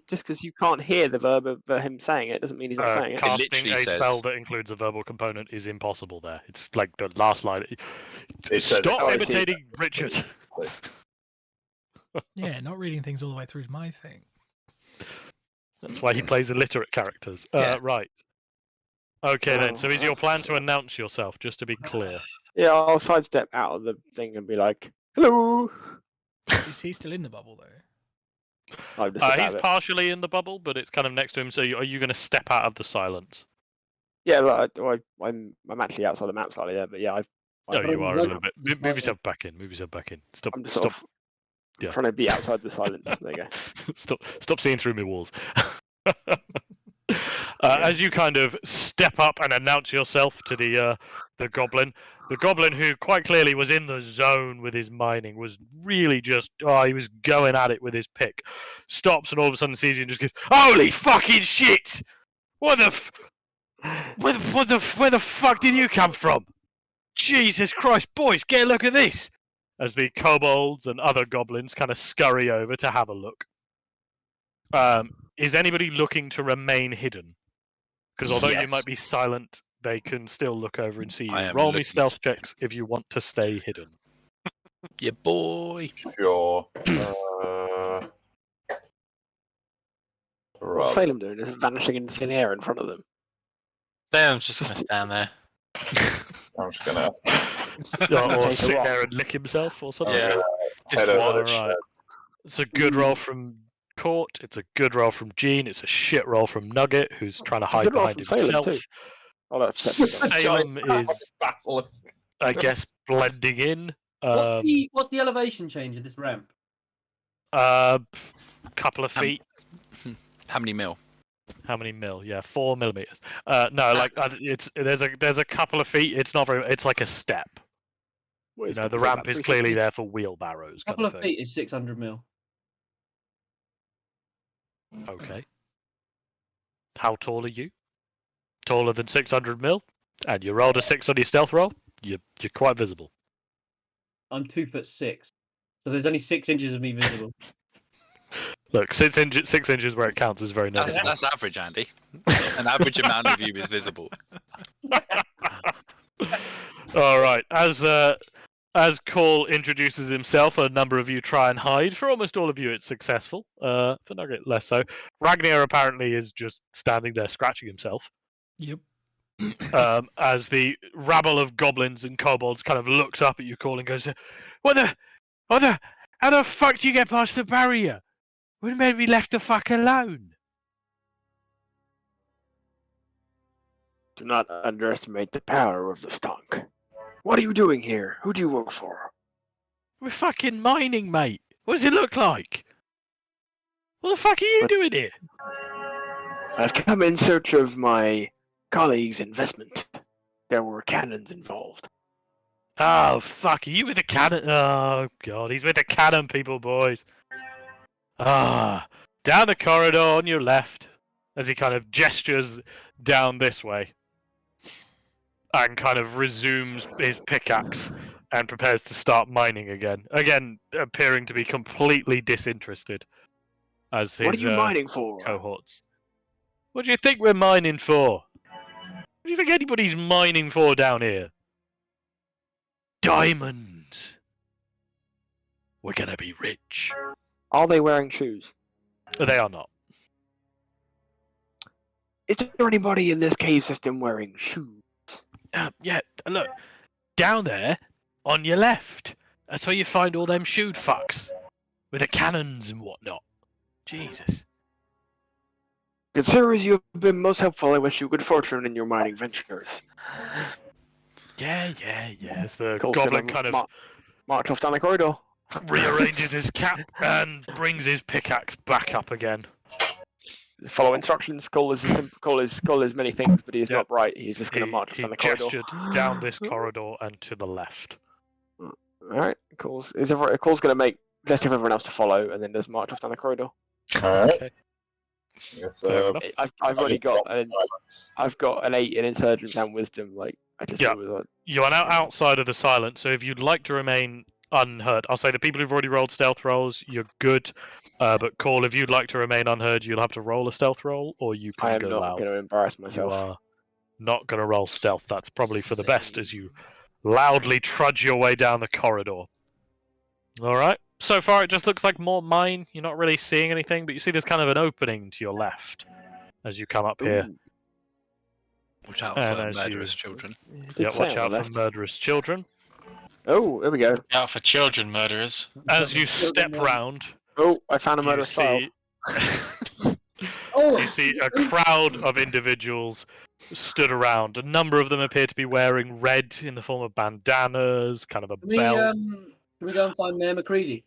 just because you can't hear the verb of him saying it doesn't mean he's not saying it. casting literally a says- spell that includes a verbal component is impossible there. It's like the last line. It says- Stop Oh, I see. imitating Richard. Yeah, not reading things all the way through is my thing. That's why he plays illiterate characters. Yeah. Right. Okay then. Oh, So is your that's- plan to announce yourself, just to be clear? Yeah, I'll sidestep out of the thing and be like, "Hello." Is he still in the bubble though? I'll just step out He's of it. partially in the bubble, but it's kind of next to him. So are you going to step out of the silence? Yeah, like, I'm actually outside the map slightly there, but yeah, Oh, you are a little bit. Just Move like- yourself back in. Move yourself back in. Stop. I'm just sort Stop. of yeah. trying to be outside the silence. There you go. Stop seeing through my walls. As you kind of step up and announce yourself to the goblin who quite clearly was in the zone with his mining, was really just he was going at it with his pick, stops and all of a sudden sees you and just goes, "Holy fucking shit! Where the fuck did you come from? Jesus Christ, boys, get a look at this!" As the kobolds and other goblins kind of scurry over to have a look. Is anybody looking to remain hidden? Because although you Yes. might be silent, they can still look over and see you. I am Roll me looking stealth to- checks if you want to stay hidden. Yeah, boy. Sure. What's Right. Salem doing? Is it vanishing into thin air in front of them? Sam's just gonna stand there. I'm just gonna or Take a sit walk. there and lick himself or something. Yeah. Just head over All the right. shed. It's a good roll from Court. It's a good roll from Gene. It's a shit roll from Nugget, who's trying to It's a hide good roll behind from Salem, himself. too. Oh, that's Salem Giant is, basilisk. I guess, blending in. What's the elevation change of this ramp? Couple of feet. How many mil? How many mil? Yeah, 4 millimeters. No, like there's a couple of feet. It's not very. It's like a step. What You is know, it? the Is it ramp about is 360? clearly there for wheelbarrows. A couple Kind of of thing. feet is 600 mil. Okay. How tall are you? Taller than 600 mil? And you rolled a 6 on your stealth roll? You're quite visible. I'm 2'6", so there's only 6 inches of me visible. Look, 6 inches where it counts is very That's, noticeable. that's average, Andy. An average amount of you is visible. All right. As Cole introduces himself, a number of you try and hide. For almost all of you, it's successful. For Nugget, less so. Ragnar apparently is just standing there scratching himself. Yep. As the rabble of goblins and kobolds kind of looks up at you, Cole, and goes, how the fuck do you get past the barrier? Would have me left the fuck alone. Do not underestimate the power of the stunk. What are you doing here? Who do you work for? We're fucking mining, mate. What does it look like? What the fuck are you doing here? I've come in search of my colleague's investment. There were cannons involved. Oh, fuck. Are you with the cannon? Oh, God. He's with the cannon people, boys. Down the corridor on your left. As he kind of gestures down this way. And kind of resumes his pickaxe and prepares to start mining again. Again, appearing to be completely disinterested. As his What are you mining for? cohorts. What do you think we're mining for? What do you think anybody's mining for down here? Diamonds. We're gonna be rich. Are they wearing shoes? They are not. Is there anybody in this cave system wearing shoes? Yeah, look. Down there, on your left. That's where you find all them shoot fucks. With the cannons and whatnot. Jesus. Consider as you have been most helpful, I wish you good fortune in your mining ventures. Yeah. As the Cole's goblin gonna kind of march off down the corridor. rearranges his cap and brings his pickaxe back up again. Follow instructions. Cole is many things, but he is Yep. not bright. He's just going to march He down the corridor. gestured down this corridor and to the left. All right, Cole's going to make list of everyone else to follow, and then just march off down the corridor. Alright. Okay. Yes, Fair enough. I've already just got dropped silence. I've got an 8 in intelligence and wisdom. Like I just Yeah. do with that. You are now outside of the silence, so if you'd like to remain unheard, I'll say the people who've already rolled stealth rolls, you're good. But Cole, if you'd like to remain unheard, you'll have to roll a stealth roll, or you I can am go not loud. going to embarrass You myself. are not going to roll stealth. That's probably for the best as you loudly trudge your way down the corridor. All right. So far, it just looks like more mine. You're not really seeing anything, but you see there's kind of an opening to your left as you come up here. Ooh, Watch out And for as murderous you- children. did Yeah, say watch on the out for left. murderous children. Oh, there we go. Look out for children murderers. As you Children step there. round, Oh, I found a you murderous child. see Oh, you see a crowd of individuals stood around. A number of them appear to be wearing red in the form of bandanas, kind of a Can we, belt. can we go and find Mayor McCready?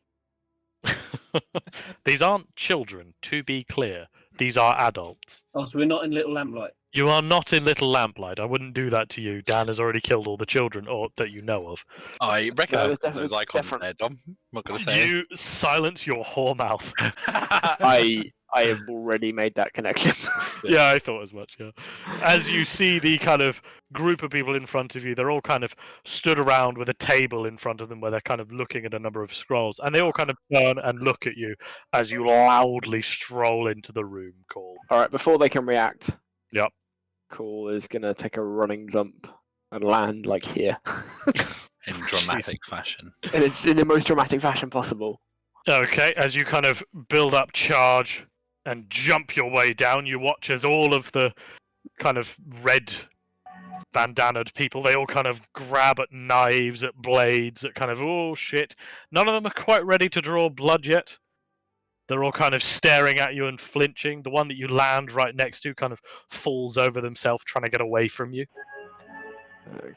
These aren't children, to be clear. These are adults. Oh, so we're not in Little Lamplight. You are not in Little Lamplight. I wouldn't do that to you. Dan has already killed all the children, or that you know of. I recognise there's those definitely icons different. there, Dom. I'm not going to say. You silence your whore mouth. I have already made that connection. Yeah, I thought as much, yeah. As you see the kind of group of people in front of you, they're all kind of stood around with a table in front of them where they're kind of looking at a number of scrolls. And they all kind of turn and look at you as you loudly stroll into the room, Cole. All right, before they can react. Yep. Cole is gonna take a running jump and land like here, In dramatic fashion. and it's in the most dramatic fashion possible. Okay, as you kind of build up charge and jump your way down, you watch as all of the kind of red bandanaed people, they all kind of grab at knives, at blades, at kind of, oh shit. None of them are quite ready to draw blood yet. They're all kind of staring at you and flinching. The one that you land right next to kind of falls over themselves, trying to get away from you.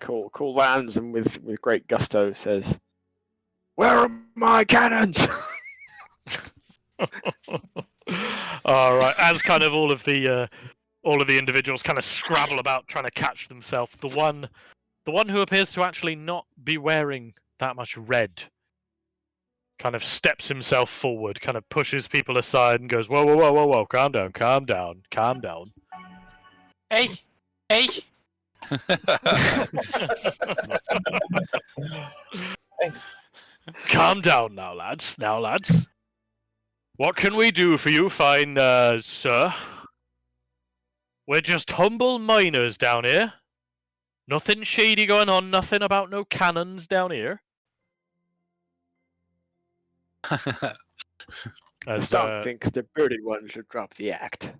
Cool lands and with great gusto says, "Where are my cannons?" All right. As kind of all of the individuals kind of scrabble about trying to catch themselves, the one who appears to actually not be wearing that much red kind of steps himself forward, kind of pushes people aside, and goes, "Whoa, whoa, whoa, whoa, whoa! Calm down, calm down, calm down." Hey. Calm down now, lads. Now, lads. What can we do for you, fine sir? We're just humble miners down here. Nothing shady going on, nothing about no cannons down here. As Stark thinks the bearded one should drop the act.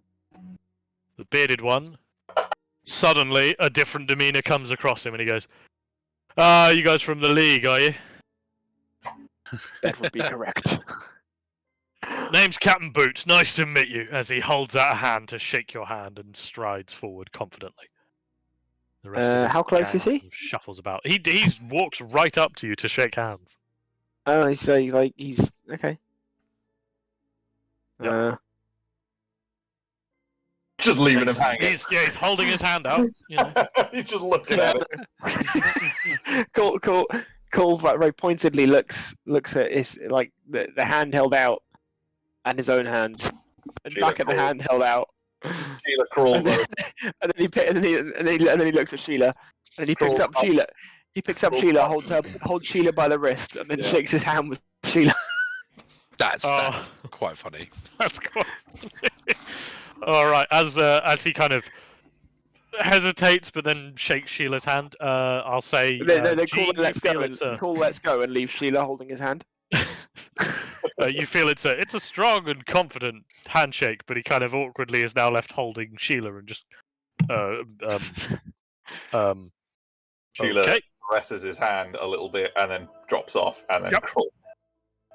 the bearded one, suddenly a different demeanor comes across him and he goes, "Ah, you guys from the League, are you? That would be correct. Name's Captain Boots. Nice to meet you." As he holds out a hand to shake your hand and strides forward confidently. The rest of his How close is gang he? shuffles about. He walks right up to you to shake hands. Oh, he's okay. Yep. Just leaving him hanging. He's holding his hand out. You know. He's just looking at it. Cool. Very pointedly looks at his the hand held out, and his own hand, and Sheila back at the crawls. hand held out. Sheila crawls over. And then he looks at Sheila, and he picks Crawls up up. Sheila. He picks up Crawls Sheila, up. holds Sheila by the wrist, and then Yeah. shakes his hand with Sheila. That's Oh. quite funny. That's quite. All right. As he kind of hesitates, but then shakes Sheila's hand. I'll say. Then Gene, cool, you let's feel go, it's a. cool, let's go, and leave Sheila holding his hand. You feel it's a strong and confident handshake, but he kind of awkwardly is now left holding Sheila and just. Sheila Okay. presses his hand a little bit and then drops off and then Yep. crawls.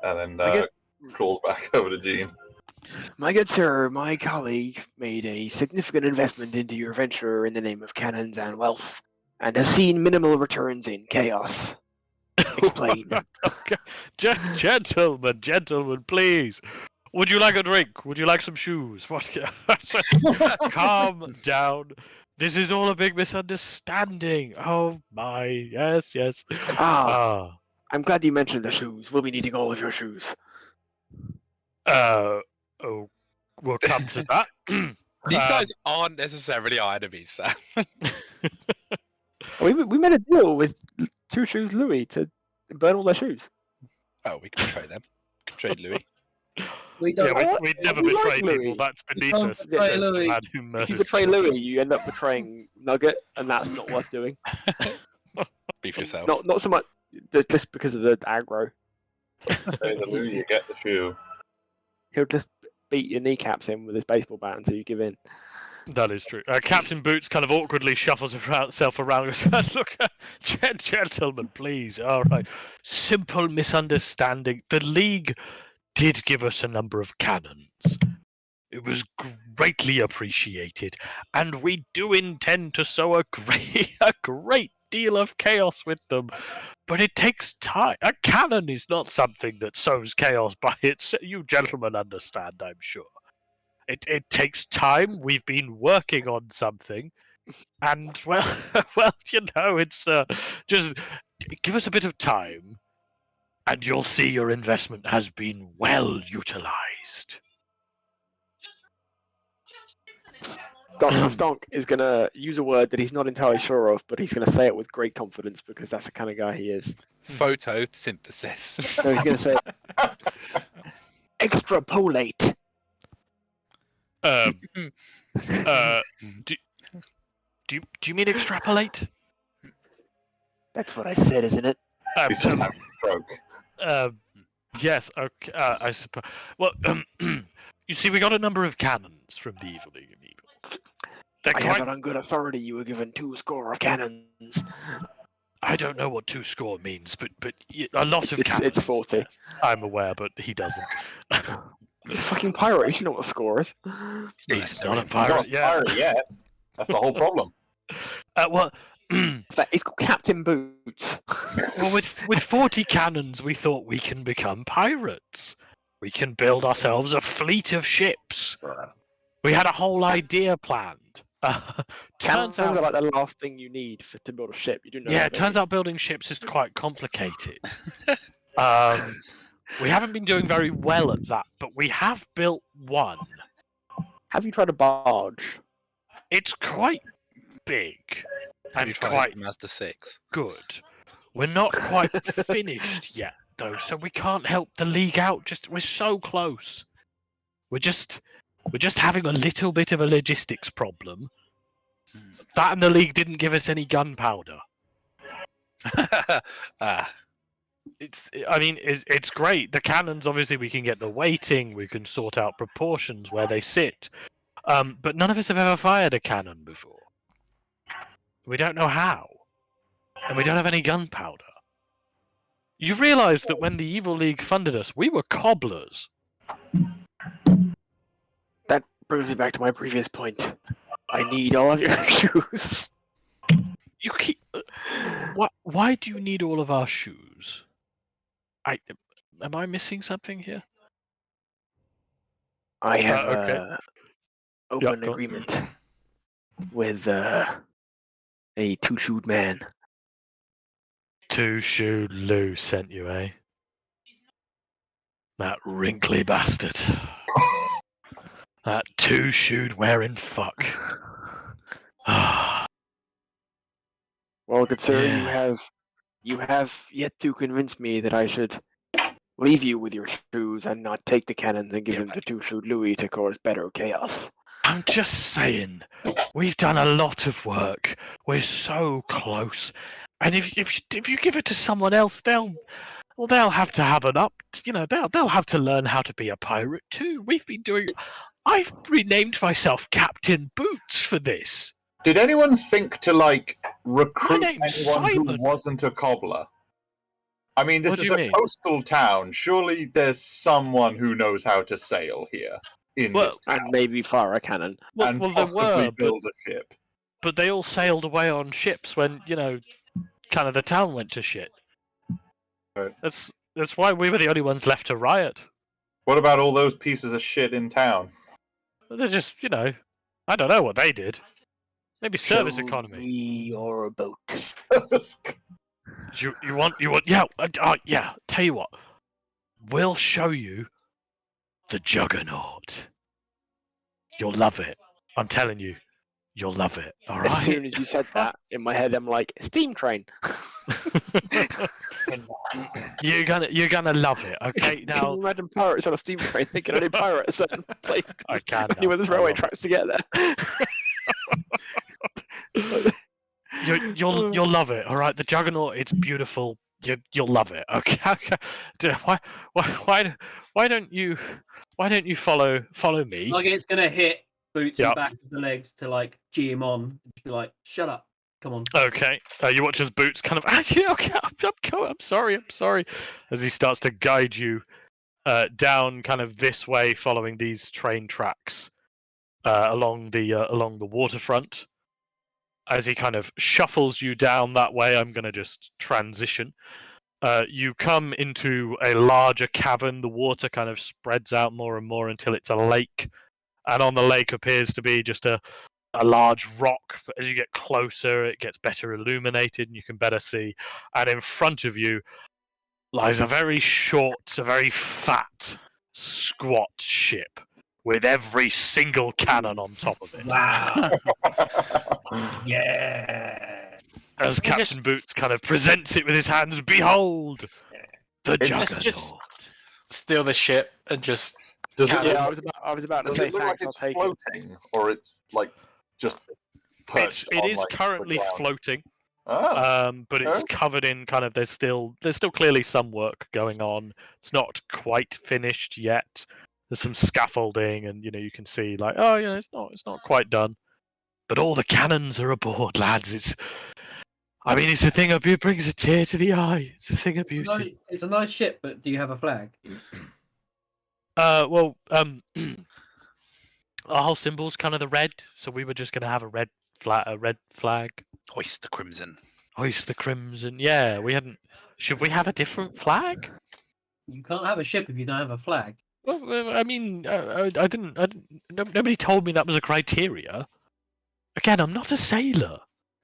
And then Okay. crawls back over to Gene. My good sir, my colleague made a significant investment into your venture in the name of cannons and wealth, and has seen minimal returns in chaos. Explain. Okay. Gentlemen, please. Would you like a drink? Would you like some shoes? What? Calm down. This is all a big misunderstanding. Oh my, yes. Ah, I'm glad you mentioned the shoes. We'll be needing all of your shoes. Oh, we'll come to that. These guys aren't necessarily our enemies, Sam. We made a deal with Two Shoes Louis to burn all their shoes. Oh, we can betray them. Trade Louis. We don't. We'd never we like betray people. Louis. That's beneath don't us. betray Says the Louis. man who If murders you betray children. Louis, you end up betraying Nugget, and that's not worth doing. Beef yourself. Not so much just because of the aggro. Say the Louis, you get the shoe. He'll just beat your kneecaps in with his baseball bat until you give in. That is true. Captain Boots kind of awkwardly shuffles himself around and goes, "Look, gentlemen, please. All right. Simple misunderstanding. The League did give us a number of cannons. It was greatly appreciated, and we do intend to sow a great deal of chaos with them. But it takes time. A cannon is not something that sows chaos by itself. You gentlemen understand, I'm sure. It takes time. We've been working on something, and well, it's just give us a bit of time, and you'll see your investment has been well utilized." Dr. Stonk is going to use a word that he's not entirely sure of, but he's going to say it with great confidence because that's the kind of guy he is. Photosynthesis. So he's going to say, extrapolate. Do you mean extrapolate? That's what I said, isn't it? He's just having a stroke. Yes. Okay. I suppose. Well, you see, we got a number of cannons from the Evil League of Evil. They're I have quite. it on good authority you were given 2 score of cannons. I don't know what 2 score means, but a lot of It's cannons. 40. yes. I'm aware, but he doesn't. He's a fucking pirate. You should know what a score is. He's Sorry. not a He's pirate. not a Yeah. pirate yet. That's the whole problem. Well, In fact, he's called Captain Boots. well, with 40 cannons, we thought we can become pirates. We can build ourselves a fleet of ships. We had a whole idea planned. Cannons Turns out, are like the last thing you need to build a ship. You do know. yeah, that, it don't turns you? out building ships is quite complicated. We haven't been doing very well at that, but we have built one. Have you tried a barge? It's quite big Have and you tried quite Mazda 6? good. We're not quite finished yet, though, so we can't help the league out. We're so close. We're just having a little bit of a logistics problem. That and the league didn't give us any gunpowder. It's great. The cannons, obviously, we can get the weighting, we can sort out proportions where they sit. But none of us have ever fired a cannon before. We don't know how. And we don't have any gunpowder. You realise that when the Evil League funded us, we were cobblers. That brings me back to my previous point. I need all of your shoes. You keep. Why do you need all of our shoes? Am I missing something here? I have okay. open go on. agreement with a two-shoed man. Two-shoed Lou sent you, eh? That wrinkly bastard. That two-shoed wearing fuck. Well, good sir, Yeah. you have yet to convince me that I should leave you with your shoes and not take the cannons and give them to two-shoed Louis to cause better chaos. I'm just saying, we've done a lot of work. We're so close, and if you give it to someone else, they'll have to have an up. You know, they'll have to learn how to be a pirate too. We've been doing. I've renamed myself Captain Boots for this. Did anyone think to recruit name's anyone Simon. who wasn't a cobbler? I mean, this What do is you a mean? coastal town. Surely there's someone who knows how to sail here in Well, this town And maybe fire a cannon. Well, and well there possibly were, build a ship. but they all sailed away on ships when kind of the town went to shit. Right. That's why we were the only ones left to riot. What about all those pieces of shit in town? They're just, I don't know what they did. Maybe service Show economy. me your boat. You want? Yeah. Tell you what, we'll show you the Juggernaut. You'll love it. I'm telling you, you'll love it. All right. As soon as you said that, in my head, I'm like, steam train. You're gonna love it. Okay. Can Now you imagine pirates on a steam train? They can only pirate a certain place. I can. Only when there's railway tracks to get there. You'll love it. All right. The Juggernaut. It's beautiful. You'll love it. Okay. Why don't you follow me? Like it's gonna hit Boots in Yeah. the back of the legs to G him on. And just be like, shut up. Come on. Okay. You watch his boots kind of. Actually, okay. I'm sorry. As he starts to guide you down kind of this way, following these train tracks along the waterfront. As he kind of shuffles you down that way, I'm going to just transition. You come into a larger cavern. The water kind of spreads out more and more until it's a lake. And on the lake appears to be just a large rock. But as you get closer, it gets better illuminated and you can better see. And in front of you lies a very fat, squat ship with every single cannon on top of it. Wow. Yeah. As Captain Boots kind of presents it with his hands, behold, the Let's Juggernaut. just- Steal the ship and just. Does it Cannon. look, Yeah, I was about to does say it look like thanks. I'll it's take it. floating, or it's just perched It on, is the currently ground? floating, Ah, but it's okay. covered in kind of. There's still clearly some work going on. It's not quite finished yet. There's some scaffolding, and you can see it's not quite done. But all the cannons are aboard, lads. It's a thing of beauty. It brings a tear to the eye. It's a thing of beauty. It's a nice ship, but do you have a flag? Well, our whole symbol's kind of the red, so we were just gonna have a red flag. Hoist the crimson. Hoist the crimson. Yeah, we hadn't. Should we have a different flag? You can't have a ship if you don't have a flag. Well, I mean, I didn't. Nobody told me that was a criteria. Again, I'm not a sailor.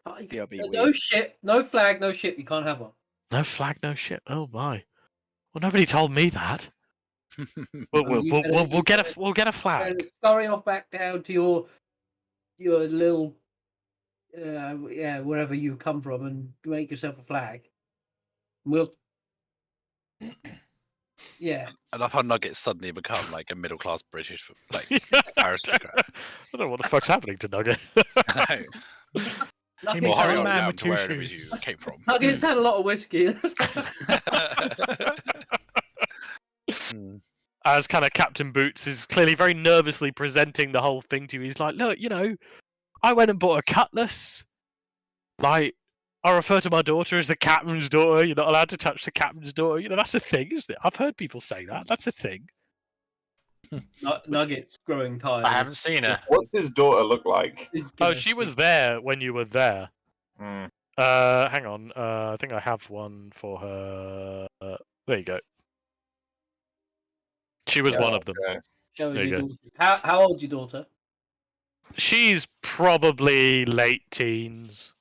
BRB No weird. ship, no flag, no ship. You can't have one. No flag, no ship. Oh my. Well, nobody told me that. We'll get a flag. And scurry off back down to your little wherever you come from and make yourself a flag. We'll I love how Nuggets suddenly become like a middle class British like aristocrat. I don't know what the fuck's happening to Nugget. I know. He Well, means hurry a on man down with to two where it was shoes. you came from. Nuggets had a lot of whiskey. As kind of Captain Boots is clearly very nervously presenting the whole thing to you. He's like, look, I went and bought a cutlass. Like, I refer to my daughter as the captain's daughter. You're not allowed to touch the captain's daughter. That's a thing, isn't it? I've heard people say that. That's a thing. Nuggets growing tired. I haven't seen her. What's his daughter look like? Oh, she was there when you were there. Hmm. Hang on. I think I have one for her. There you go. She was one of them. Okay. Show us There you your go. daughter. How old's your daughter? She's probably late teens.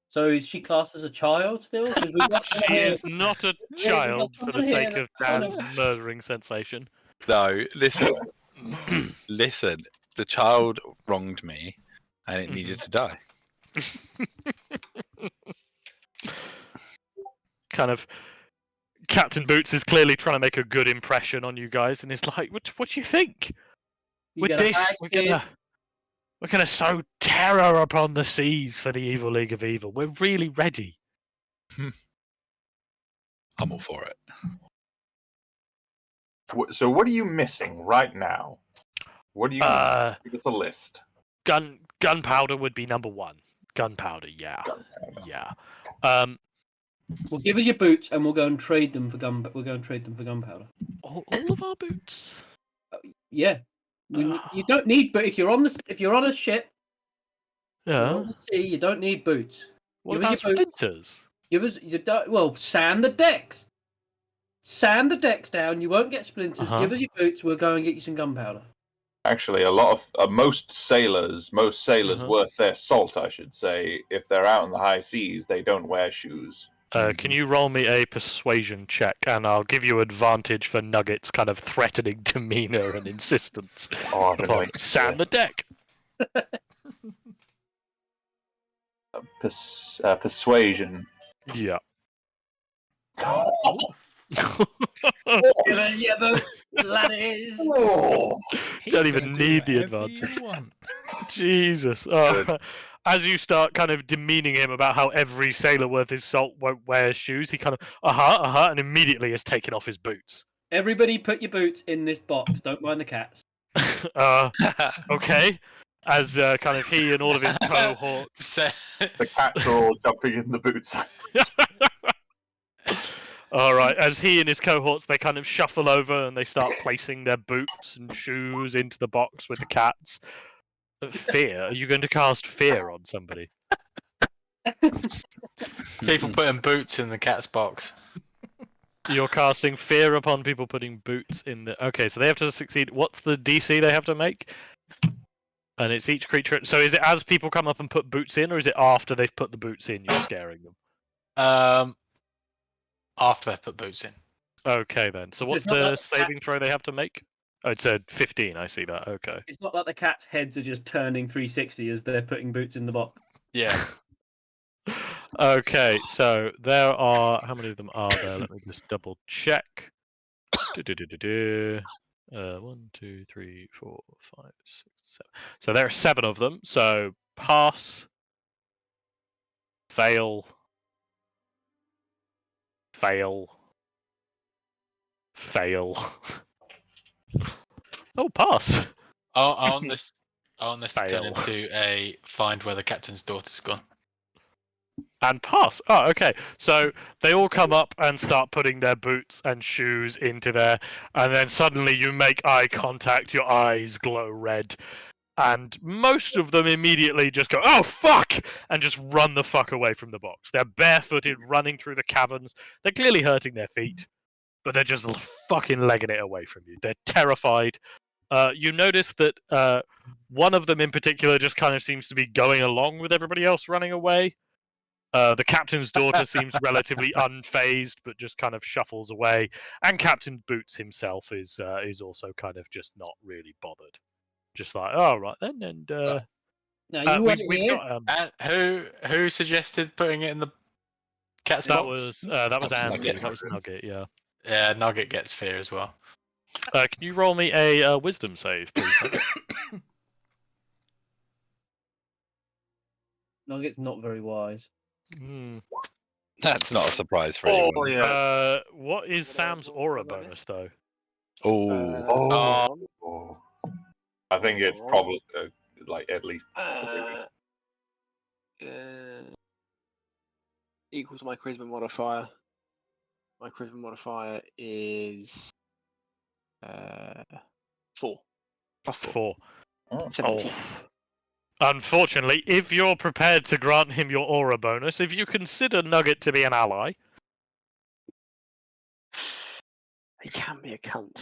So is she classed as a child still? 'Cause we've got someone She here- is not a Yeah, child we've got for the someone sake here of that's Dan's murdering sensation. No, listen. Listen. The child wronged me and it needed to die. Kind of Captain Boots is clearly trying to make a good impression on you guys, and it's like, what do you think? you With get a this, flag, we're gonna sow terror upon the seas for the evil League of Evil. We're really ready. I'm all for it. So what are you missing right now? What do you give us a list? Gunpowder would be number one. Gunpowder, yeah. Yeah. Well, give us your boots, and we'll go and trade them for We'll go and trade them for gunpowder. All of our boots. Yeah, you don't need. But if you're on a ship, you're Yeah. on the sea, you don't need boots. What Give about us your boots. splinters? Give us sand the decks. Sand the decks down. You won't get splinters. Uh-huh. Give us your boots. We'll go and get you some gunpowder. Actually, a lot of most sailors Uh-huh. worth their salt, I should say. If they're out in the high seas, they don't wear shoes. Can you roll me a persuasion check, and I'll give you advantage for Nugget's kind of threatening demeanor and insistence Oh, I've been upon waiting for sand the this. deck. Persuasion. Yeah. Give us your boots, laddies. He's Don't gonna even do need the whatever advantage. you want. Jesus. Oh. As you start kind of demeaning him about how every sailor worth his salt won't wear shoes, he kind of and immediately is taking off his boots. Everybody, put your boots in this box. Don't mind the cats. Okay. As kind of he and all of his cohorts. So, The cats are all jumping in the boots. All right. As he and his cohorts, they kind of shuffle over and they start placing their boots and shoes into the box with the cats. Fear? Are you going to cast fear on somebody? people putting boots in the cat's box. You're casting fear upon people putting boots in the. Okay, so they have to succeed. What's the DC they have to make? And it's each creature. So is it as people come up and put boots in, or is it after they've put the boots in, you're scaring them? After they put boots in. Okay, then. So So what's it's not the like the saving throw they have to make? Oh, it said 15. I see that. Okay. It's not like the cats' heads are just turning 360 as they're putting boots in the box. Yeah. Okay, so there are. How many of them are there? Let me just double check. 1, 2, 3, 4, 5, 6, 7. So there are 7 of them. So pass, fail, fail, fail. Oh, pass. I want this to turn Fail. into a find where the captain's daughter's gone. And pass. Oh, okay. So they all come up and start putting their boots and shoes into there, and then suddenly you make eye contact, your eyes glow red, and most of them immediately just go, "Oh, fuck!" and just run the fuck away from the box. They're barefooted, running through the caverns. They're clearly hurting their feet, but they're just fucking legging it away from you. They're terrified. You notice that one of them in particular just kind of seems to be going along with everybody else running away. The captain's daughter seems relatively unfazed, but just kind of shuffles away. And Captain Boots himself is also kind of just not really bothered. Just like, oh, right then. And Now you want we've here? got And who suggested putting it in the cat's that box? was Andrew. Nugget. That was Nugget. Yeah. Yeah, Nugget gets fear as well. Can you roll me a wisdom save, please? Nugget? Nugget's not very wise. Hmm. That's not a surprise for anyone. yeah. What is Sam's aura bonus though? Oh, Oh. I think it's probably like at least 3. Equals my charisma modifier. My charisma modifier is 4. Plus 4. 4. 17. Unfortunately, if you're prepared to grant him your aura bonus, if you consider Nugget to be an ally, He can be a cunt.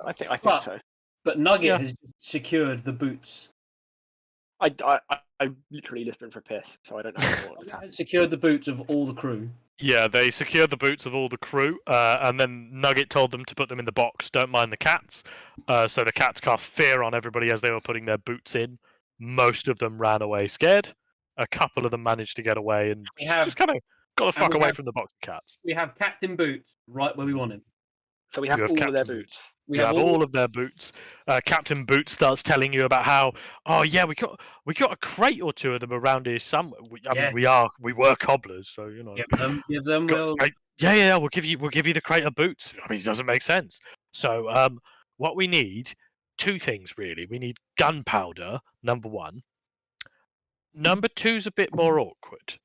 I think But- so. But Nugget Yeah. has secured the boots. I literally just been for a piss, so I don't know what has happened. Secured the boots of all the crew. yeah, they secured the boots of all the crew, and then Nugget told them to put them in the box. Don't mind the cats. So the cats cast fear on everybody as they were putting their boots in. Most of them ran away scared. A couple of them managed to get away and We have- just kind of got the and fuck we away have- from the box of cats. We have Captain Boots right where we want him. So we have You have all of their Captain boots. We You have all of their boots. Captain Boots starts telling you about how, oh yeah, we got a crate or two of them around here somewhere. I Yeah. mean, we were cobblers, so you know. Give them. Got- We'll, yeah, we'll give you the crate of boots. I mean, it doesn't make sense. So, what we need, 2 things really. We need gunpowder, number 1. Number 2's a bit more awkward.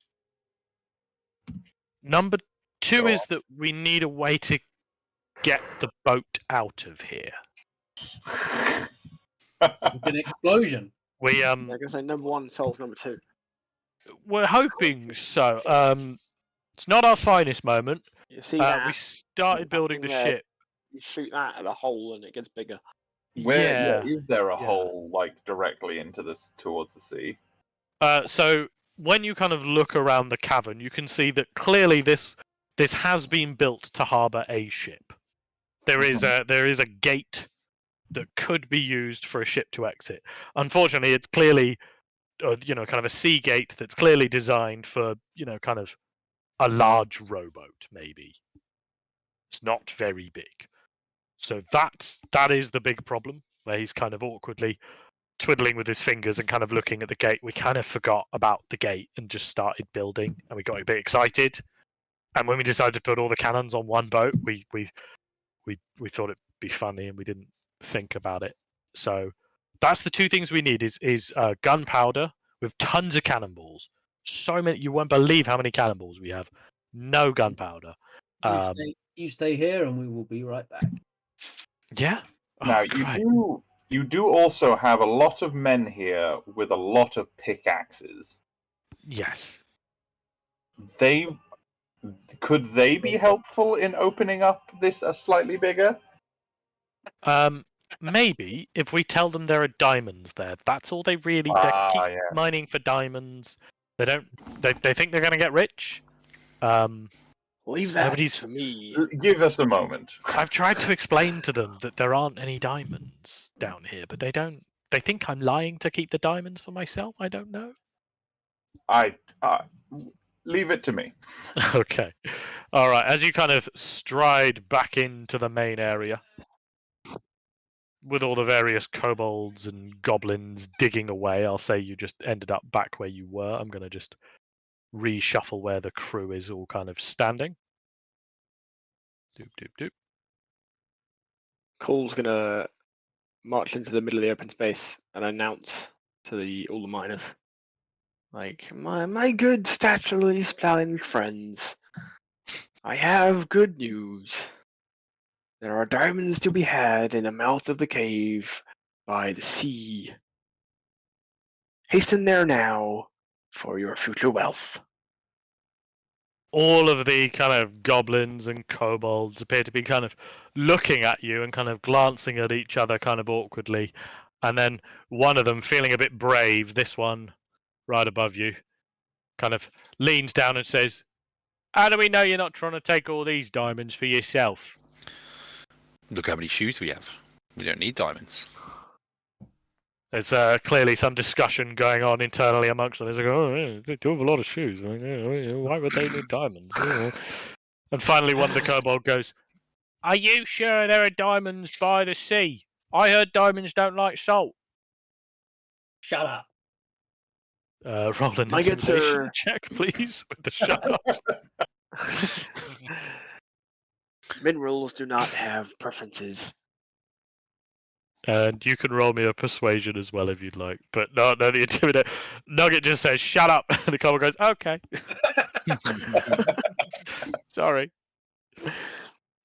Number 2 is that we need a way to get the boat out of here. an explosion. We They're going to say number 1 solves number 2. we're hoping so. It's not our finest moment. You see that? We started building the Something there. ship. You shoot that at the hole and it gets bigger. Where is there a yeah. hole like directly into this towards the sea? So when you kind of look around the cavern, you can see that clearly this has been built to harbour a ship. There is a gate that could be used for a ship to exit. Unfortunately, it's clearly, kind of a sea gate that's clearly designed for, kind of a large rowboat. Maybe it's not very big. So that is the big problem, where he's kind of awkwardly twiddling with his fingers and kind of looking at the gate. We kind of forgot about the gate and just started building, and we got a bit excited. And when we decided to put all the cannons on one boat, we thought it'd be funny, and we didn't think about it. So that's the 2 things we need: is gunpowder with tons of cannonballs. So many, you won't believe how many cannonballs we have. No gunpowder. You stay here, and we will be right back. Yeah. Now Oh, great. you do also have a lot of men here with a lot of pickaxes. Yes. Could they be helpful in opening up this slightly bigger? Maybe if we tell them there are diamonds there. That's all they really. They keep Yeah. mining for diamonds. They don't. They think they're going to get rich. Leave that Nobody's- to me. Give us a moment. I've tried to explain to them that there aren't any diamonds down here, but they don't. They think I'm lying to keep the diamonds for myself. I don't know. I leave it to me. Okay. All right. As you kind of stride back into the main area, with all the various kobolds and goblins digging away, I'll say you just ended up back where you were. I'm going to just reshuffle where the crew is all kind of standing. Doop, doop, doop. Cole's going to march into the middle of the open space and announce to all the miners. Like, my good statually splendid friends, I have good news. There are diamonds to be had in the mouth of the cave by the sea. Hasten there now for your future wealth. All of the kind of goblins and kobolds appear to be kind of looking at you and kind of glancing at each other kind of awkwardly. And then one of them, feeling a bit brave, this one right above you, kind of leans down and says, "How do we know you're not trying to take all these diamonds for yourself?" Look how many shoes we have. We don't need diamonds. There's clearly some discussion going on internally amongst them. It's like, oh, yeah, they do have a lot of shoes. I mean, yeah, why would they need diamonds? Yeah. And finally, one of the kobold goes, "Are you sure there are diamonds by the sea? I heard diamonds don't like salt." Shut up. Roll an My good intimidation sir. check, please, with the shut up. Minerals do not have preferences. And you can roll me a persuasion as well if you'd like. But no, the intimidate. Nugget just says, "Shut up." The kobold goes, "Okay." Sorry.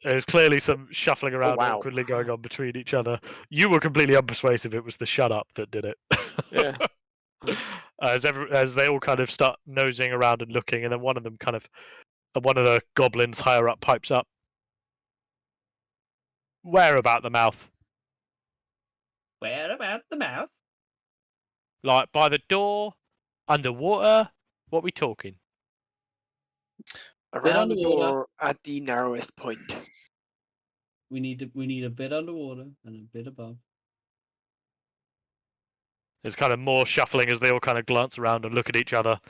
There's clearly some shuffling around wow. awkwardly going on between each other. You were completely unpersuasive. It was the shut up that did it. Yeah. As they all kind of start nosing around and looking, and then one of the goblins higher up pipes up. "Where about the mouth? Where about the mouth? Like by the door? Underwater? What we talking?" Around the underwater. door at the narrowest point. We need a bit underwater and a bit above. There's kind of more shuffling as they all kind of glance around and look at each other.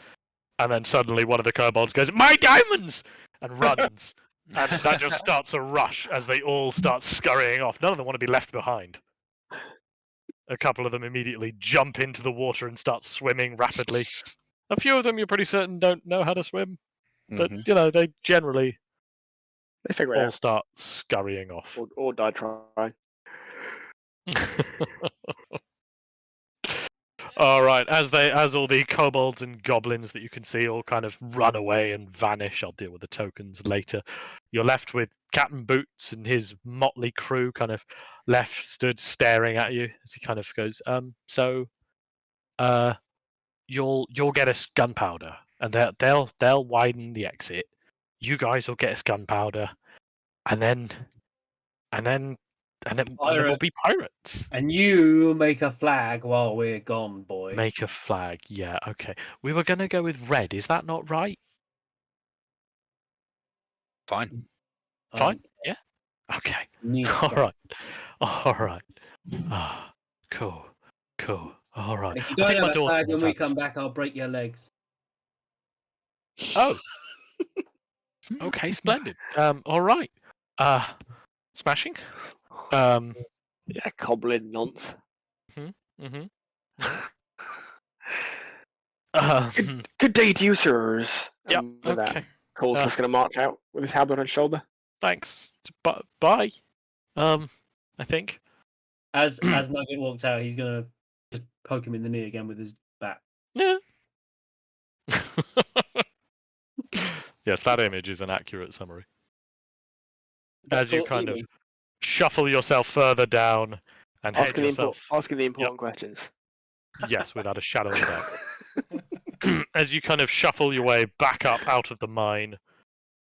And then suddenly one of the kobolds goes, "My diamonds!" and runs. And that just starts a rush as they all start scurrying off. None of them want to be left behind. A couple of them immediately jump into the water and start swimming rapidly. A few of them you're pretty certain don't know how to swim. But, Mhm. you know, they generally They figure it all out. start scurrying off. Or die trying. All right, as all the kobolds and goblins that you can see all kind of run away and vanish. I'll deal with the tokens later. You're left with Captain Boots and his motley crew, kind of stood staring at you as he kind of goes, you'll get us gunpowder, and they'll widen the exit. You guys will get us gunpowder, and then we'll be pirates. And you make a flag while we're gone, boy. Make a flag. Yeah, okay. We were going to go with red. Is that not right? Fine. Fine. Yeah. Okay. All right. All right. Ah, cool. Cool. All right. If you I don't think my have a daughter flag when wants we out. come back, I'll break your legs. Oh. Okay. Splendid. All right. Smashing. Yeah, goblin nonce. Mm-hmm. Good day to you, sirs. Yep. With Okay. that, Cole's just gonna march out with his halberd on his shoulder. Thanks. Bye. I think. As Nugget walks out, he's gonna just poke him in the knee again with his bat. Yeah. Yes, that image is an accurate summary. As you kind of shuffle yourself further down and head Asking yourself. the important questions. Yes, without a shadow of a doubt. As you kind of shuffle your way back up out of the mine,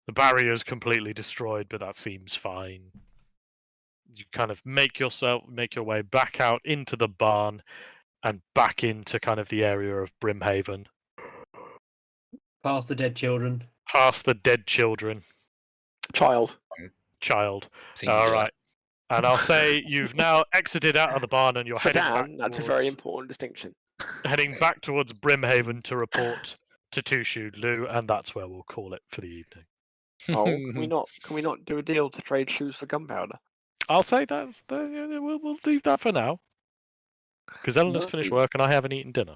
the barrier is completely destroyed, but that seems fine. You kind of make your way back out into the barn and back into kind of the area of Brimhaven. Past the dead children. Past the dead children. Child. Singular. All right. And I'll say you've now exited out of the barn and you're For heading back Dan, that's a towards- very important distinction. heading back towards Brimhaven to report to Tushu Lu, and that's where we'll call it for the evening. Oh, can we not do a deal to trade shoes for gunpowder? I'll say we'll leave that for now. Because Eleanor's finished work and I haven't eaten dinner.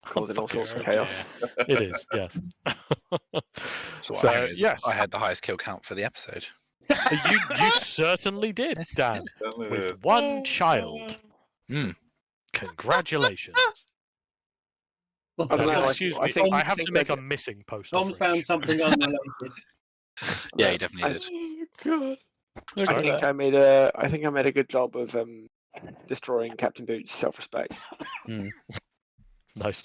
Causing all sorts of Okay. chaos. It is, yes. So, So, I had, yes. I had the highest kill count for the episode. You certainly did, Dan. With one child. Hmm. Congratulations. I don't know. Excuse I me, think I have to think make they're a missing post. Tom found something unrelated. Yeah, he definitely did. God. I think I made a good job of destroying Captain Boots' self-respect. Nice.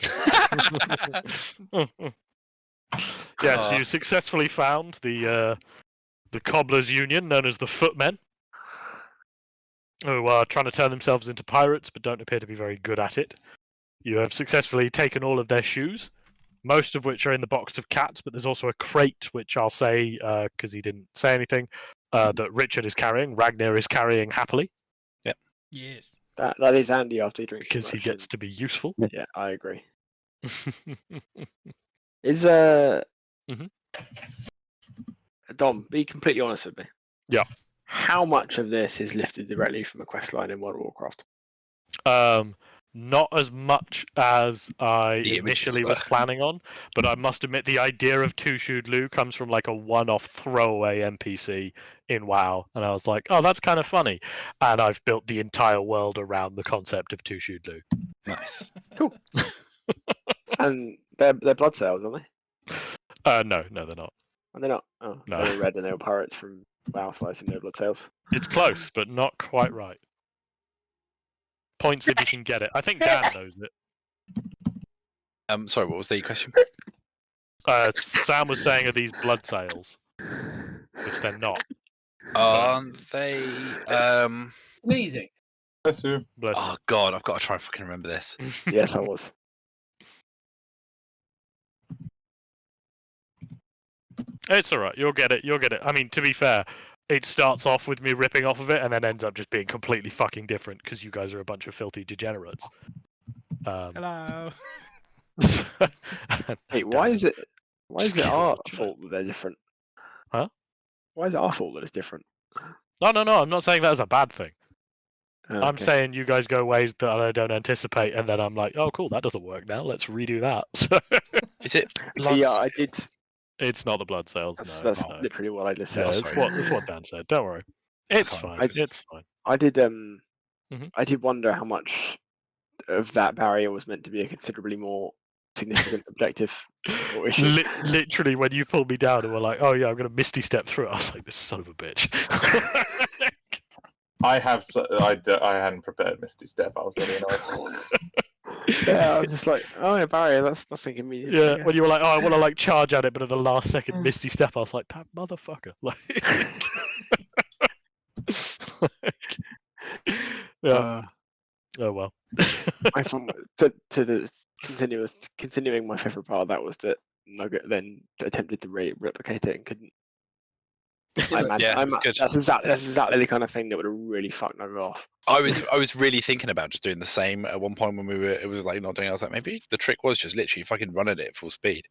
Yes, Ah. you successfully found the Cobblers Union, known as the Footmen, who are trying to turn themselves into pirates, but don't appear to be very good at it. You have successfully taken all of their shoes, most of which are in the box of cats, but there's also a crate, which I'll say, because he didn't say anything, that Richard is carrying, Ragnar is carrying happily, Yes. That is handy after he drinks too because he much, gets to be useful. and- Yeah, I agree. Is Dom, be completely honest with me. Yeah. How much of this is lifted directly from a quest line in World of Warcraft? Not as much as I The images initially was were. planning on, but I must admit the idea of Two Shoed Lou comes from like a one-off throwaway NPC in WoW, and I was like, oh, that's kind of funny, and I've built the entire world around the concept of Two Shoed Lou. Nice. And they're blood sales, aren't they? No, they're not. And they're not. Oh, No. they were red and they were pirates from WoW, so I assume they're blood sales. It's close, but not quite right. Points if you can get it. I think Dan knows it. Sorry, what was the question? Sam was saying, are these blood sales? Which they're not. Aren't they? Sneezing. Bless you. Bless you. Oh God, I've got to try and fucking remember this. Yes, I was. It's alright, you'll get it, I mean, to be fair, it starts off with me ripping off of it and then ends up just being completely fucking different because you guys are a bunch of filthy degenerates. Hello. Wait, why is it Just our kidding. fault that they're different? Huh? Why is it our fault that it's different? No, I'm not saying that as a bad thing. Oh, I'm okay. saying you guys go ways that I don't anticipate, and then I'm like, oh, cool, that doesn't work now. Let's redo that. So Is it? Yeah, I did. it's not the blood cells. That's No. literally what I just Yeah, said. it's what Dan said. Don't worry. It's Fine. fine. It's fine. I did. Mhm. I did wonder how much of that barrier was meant to be a considerably more significant objective or issue. Literally, when you pulled me down and were like, "Oh yeah, I'm gonna Misty Step through," it, I was like, "This son of a bitch." I hadn't prepared Misty Step. I was really annoyed. Yeah, I was just like, oh yeah, barrier. That's nothing immediate. Yeah, when you were like, "Oh, I want to like charge at it," but at the last second, Misty Step, I was like, "That motherfucker!" Like, yeah. Oh well. I found continuing my favorite part of that was that Nugget then attempted to replicate it and couldn't. Yeah, it was good. That's exactly the kind of thing that would have really fucked Nugget off. I was really thinking about just doing the same at one point when it was like not doing it. I was like, maybe the trick was just literally fucking run at it at full speed.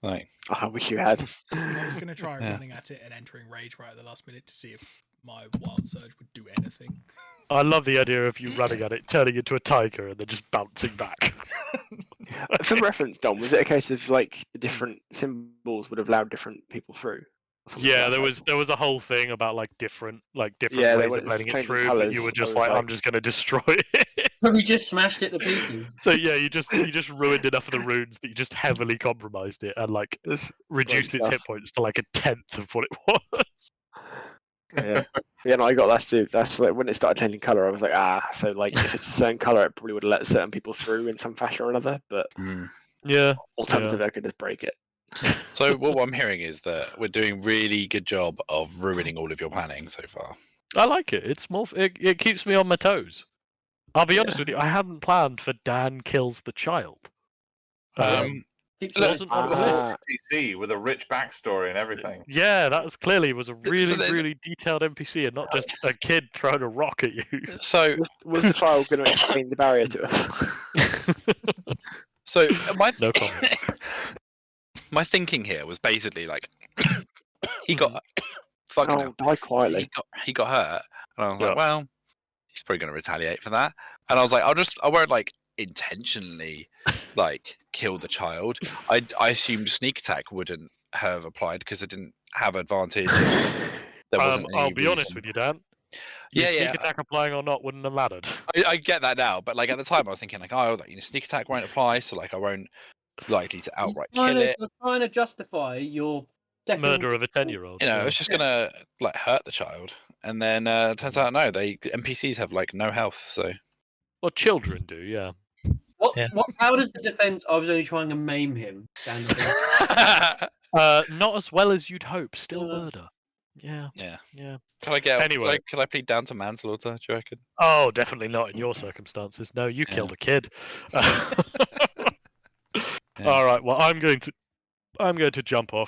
Like, Oh, I wish you had. I was going to try Yeah. running at it and entering rage right at the last minute to see if my wild surge would do anything. I love the idea of you running at it, turning into a tiger, and then just bouncing back. For reference, Dom, was it a case of like the different symbols would have allowed different people through? Or something Yeah, like there that? was a whole thing about like different Yeah, they ways were of letting it changing through, but colours. you were I just was like, like- I'm just gonna destroy it. But we just smashed it to pieces. So yeah, you just ruined enough of the runes that you just heavily compromised it and like This- reduced its stuff. hit points to like a tenth of what it was. Yeah, yeah. No, I got that too. That's like when it started changing color. I was like, so like if it's a certain color, it probably would have let certain people through in some fashion or another. But Yeah. alternatively, I could just break it. so what I'm hearing is that we're doing really good job of ruining all of your planning so far. I like it. It's more. It keeps me on my toes. I'll be honest with you. I hadn't planned for Dan kills the child. Keeps Look, us- wasn't on the list. NPC with a rich backstory and everything. Yeah, that was clearly was a really there's- really detailed NPC and not just a kid throwing a rock at you. So Was the child going to explain the barrier to us? so my No comment. my thinking here was basically like he got fucking hell. Oh, die quietly. He got hurt, and I was Yeah. like, well, he's probably going to retaliate for that. And I was like, I won't like intentionally like kill the child. I assumed sneak attack wouldn't have applied because I didn't have advantage. There wasn't I'll any be honest reason. with you, Dan. Your Yeah, sneak yeah. attack applying or not wouldn't have mattered. I get that now, but like at the time, I was thinking like, oh, like, sneak attack won't apply, so like I won't likely to outright kill it. You're trying to justify your second Murder of a 10-year-old. You know, it's just gonna like hurt the child, and then turns out no, NPCs have like no health, so. Well, children do, yeah. Yeah. How does the defense? I was only trying to maim him. Stand up. Not as well as you'd hope. Still Yeah. murder. Yeah. Yeah. Yeah. Can I get Anyway. Can I plead down to manslaughter? Do you reckon? Oh, definitely not in your circumstances. No, you killed a kid. All right. Well, I'm going to jump off.